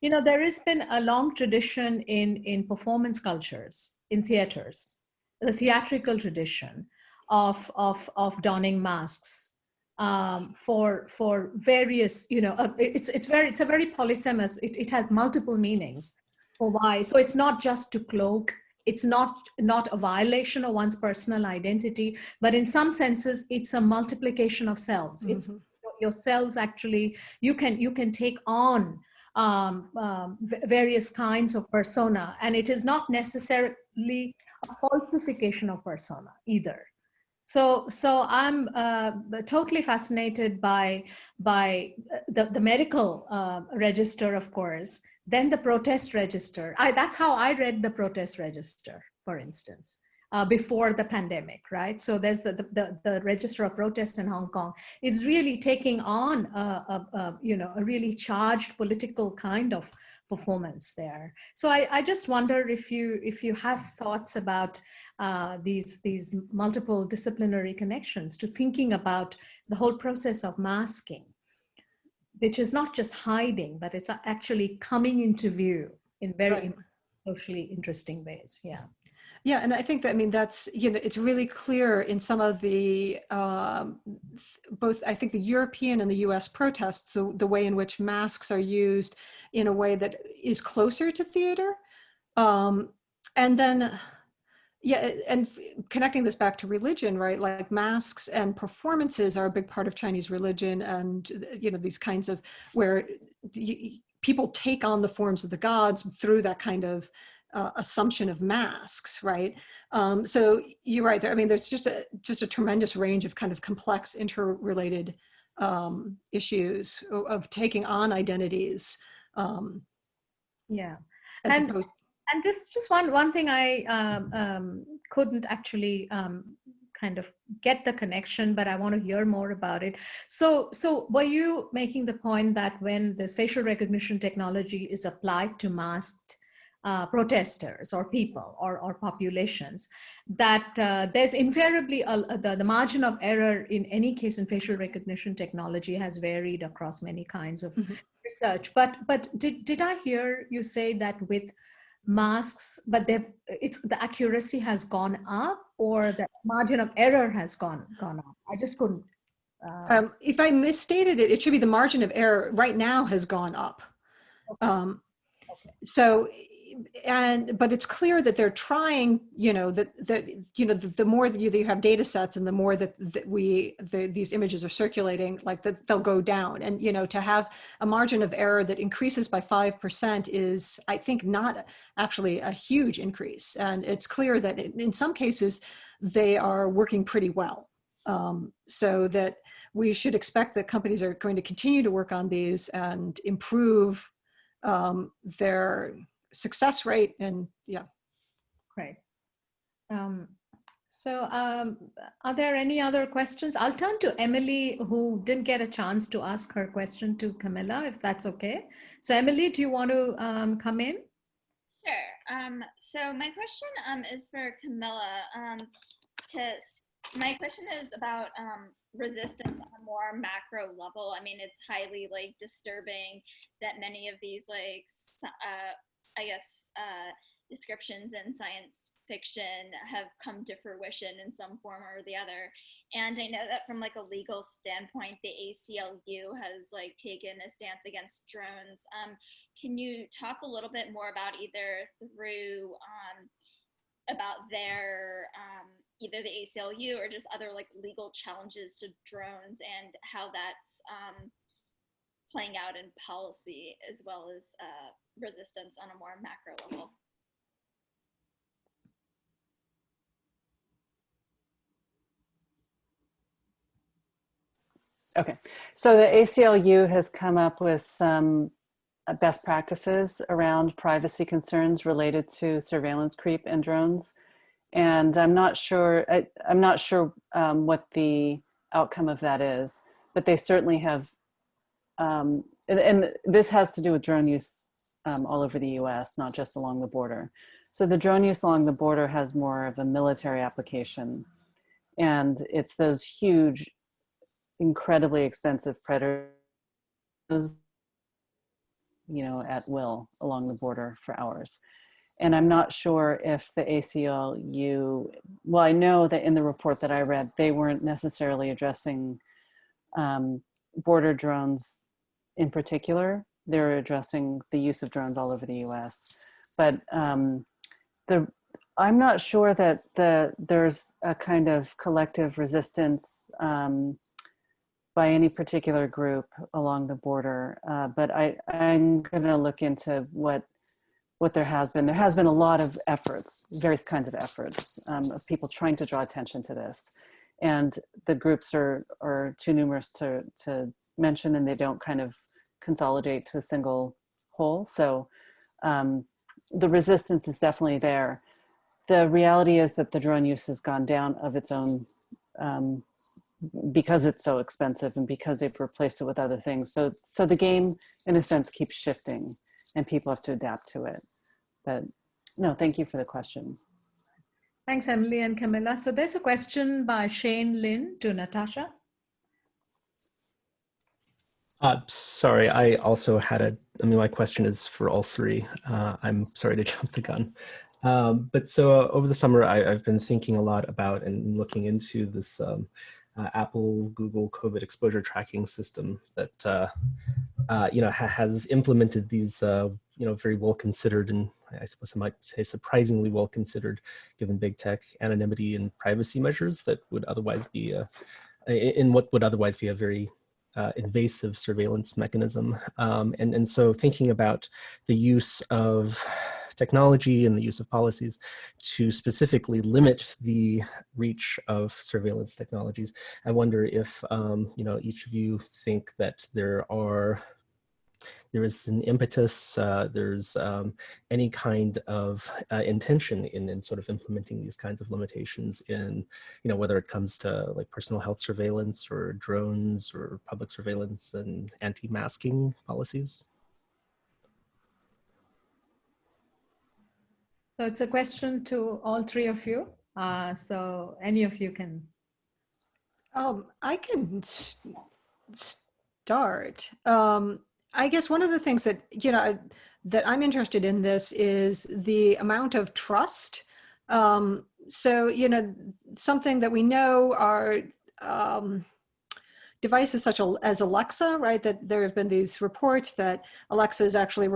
you know, there has been a long tradition in performance cultures, in theaters, the theatrical tradition of donning masks for various, you know, it's a very polysemous. It has multiple meanings for why. So it's not just to cloak. It's not a violation of one's personal identity, but in some senses, it's a multiplication of selves. Mm-hmm. It's your selves actually. You can take on various kinds of persona, and it is not necessarily a falsification of persona either. So I'm totally fascinated by the medical register, of course, then the protest register. That's how I read the protest register, for instance, before the pandemic, right? So there's the register of protests in Hong Kong is really taking on a really charged political kind of performance there. So I just wonder if you have thoughts about these multiple disciplinary connections to thinking about the whole process of masking, which is not just hiding, but it's actually coming into view in very socially interesting ways. Yeah. Yeah, and I think that, I mean, that's, you know, it's really clear in some of the, both, I think the European and the US protests, so the way in which masks are used in a way that is closer to theater. And then, yeah, and connecting this back to religion, right? Like masks and performances are a big part of Chinese religion, and, you know, these kinds of where people take on the forms of the gods through that kind of assumption of masks, right? So you're right there. I mean, there's just a tremendous range of kind of complex interrelated issues of taking on identities. Yeah, and just one thing I couldn't actually kind of get the connection, but I want to hear more about it. So were you making the point that when this facial recognition technology is applied to masked protesters or people or populations, that there's invariably the margin of error in any case in facial recognition technology has varied across many kinds of research. But did I hear you say that with masks, but the accuracy has gone up, or the margin of error has gone up? I just couldn't. If I misstated it, it should be the margin of error right now has gone up. Okay. So, but it's clear that they're trying, the more that you have data sets and the more that these images are circulating, like that they'll go down. And, to have a margin of error that increases by 5% is, I think, not actually a huge increase. And it's clear that in some cases, they are working pretty well. So that we should expect that companies are going to continue to work on these and improve their success rate. And Great. So are there any other questions? I'll turn to Emily, who didn't get a chance to ask her question to Camilla, if that's okay. So Emily, do you want to come in? Sure. So my question is for Camilla. My question is about resistance on a more macro level. I mean, it's highly disturbing that many of these descriptions in science fiction have come to fruition in some form or the other. And I know that from a legal standpoint, the ACLU has taken a stance against drones. Can you talk a little bit more about either through about their either the ACLU or just other legal challenges to drones and how that's playing out in policy, as well as resistance on a more macro level? Okay, so the ACLU has come up with some best practices around privacy concerns related to surveillance creep and drones. And I'm not sure what the outcome of that is, but they certainly have, and this has to do with drone use all over the US, not just along the border. So the drone use along the border has more of a military application. And it's those huge, incredibly expensive predators, at will along the border for hours. And I'm not sure if the ACLU, well, I know that in the report that I read, they weren't necessarily addressing border drones in particular. They're addressing the use of drones all over the US. But I'm not sure that there's a kind of collective resistance by any particular group along the border. But I'm gonna look into what there has been. There has been a lot of efforts, various kinds of efforts of people trying to draw attention to this. And the groups are too numerous to mention, and they don't kind of consolidate to a single whole. So the resistance is definitely there. The reality is that the drone use has gone down of its own because it's so expensive and because they've replaced it with other things. So the game, in a sense, keeps shifting and people have to adapt to it. But no, thank you for the question. Thanks, Emily and Camilla. So there's a question by Shane Lin to Natasha. Sorry, I also had my question is for all three. I'm sorry to jump the gun. But so over the summer, I've been thinking a lot about and looking into this Apple, Google COVID exposure tracking system that has implemented these very well considered, and I suppose I might say surprisingly well considered, given big tech anonymity and privacy measures that would otherwise be in what would otherwise be a very invasive surveillance mechanism. And so thinking about the use of technology and the use of policies to specifically limit the reach of surveillance technologies, I wonder if each of you think that there there is an impetus, there's any kind of intention in sort of implementing these kinds of limitations in, whether it comes to like personal health surveillance or drones or public surveillance and anti-masking policies? So it's a question to all three of you. So any of you can. I can start. I guess one of the things that, that I'm interested in this is the amount of trust. So, something that we know are devices such as Alexa, right? That there have been these reports that Alexa is actually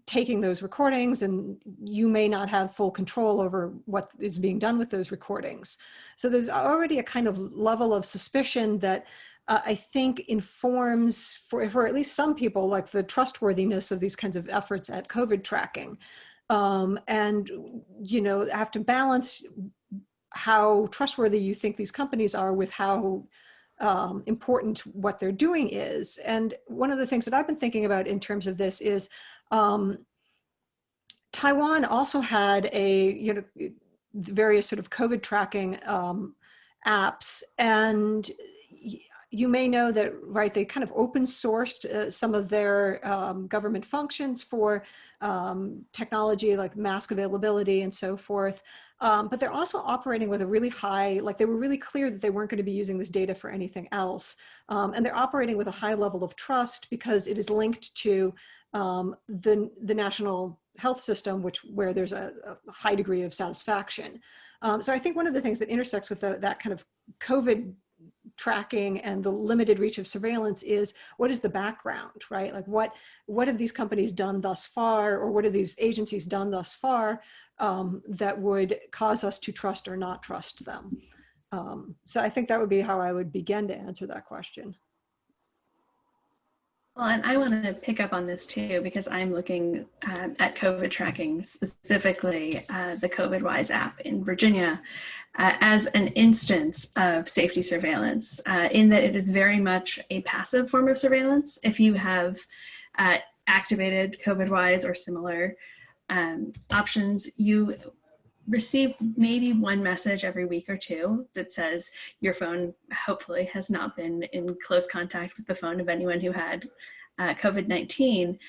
taking those recordings, and you may not have full control over what is being done with those recordings. So there's already a kind of level of suspicion that I think informs, for at least some people, like the trustworthiness of these kinds of efforts at COVID tracking. And, have to balance how trustworthy you think these companies are with how important what they're doing is. And one of the things that I've been thinking about in terms of this is Taiwan also had various sort of COVID tracking apps, and you may know that, right, they kind of open sourced some of their government functions for technology like mask availability and so forth. But they're also operating with a really high, like they were really clear that they weren't going to be using this data for anything else. And they're operating with a high level of trust because it is linked to the national health system, where there's a high degree of satisfaction. So I think one of the things that intersects with that kind of COVID tracking and the limited reach of surveillance is, what is the background, right? Like what have these companies done thus far, or what have these agencies done thus far that would cause us to trust or not trust them? So I think that would be how I would begin to answer that question. Well, and I want to pick up on this too, because I'm looking at COVID tracking, specifically the COVID-Wise app in Virginia, as an instance of safety surveillance, in that it is very much a passive form of surveillance. If you have activated COVID-Wise or similar options, you receive maybe one message every week or two that says your phone hopefully has not been in close contact with the phone of anyone who had COVID-19,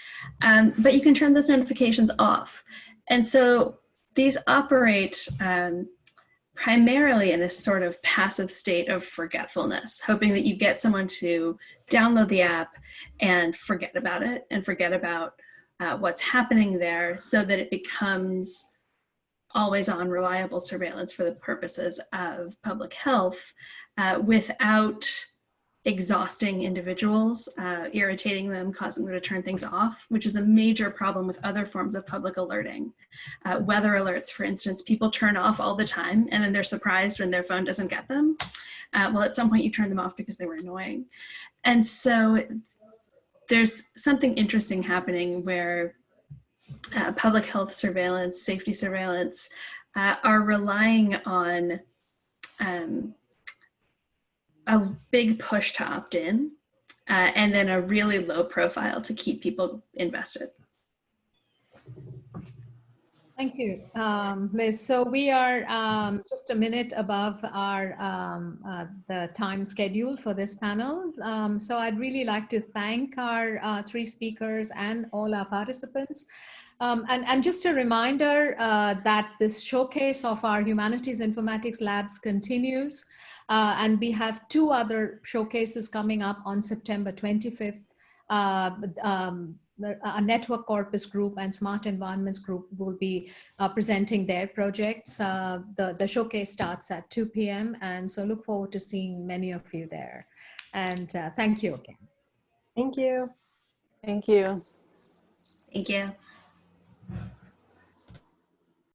but you can turn those notifications off. And so these operate primarily in a sort of passive state of forgetfulness, hoping that you get someone to download the app and forget about it and forget about what's happening there, so that it becomes always on reliable surveillance for the purposes of public health, without exhausting individuals, irritating them, causing them to turn things off, which is a major problem with other forms of public alerting. Weather alerts, for instance, people turn off all the time, and then they're surprised when their phone doesn't get them. Well, at some point you turn them off because they were annoying. And so there's something interesting happening where public health surveillance, safety surveillance are relying on a big push to opt in, and then a really low profile to keep people invested. Thank you, Liz. So we are just a minute above our the time schedule for this panel. So I'd really like to thank our three speakers and all our participants. And just a reminder that this showcase of our Humanities Informatics Labs continues. And we have two other showcases coming up on September 25th. A Network Corpus Group and Smart Environments Group will be presenting their projects. The showcase starts at 2 p.m. And so look forward to seeing many of you there. And thank you again. Thank you. Thank you. Thank you.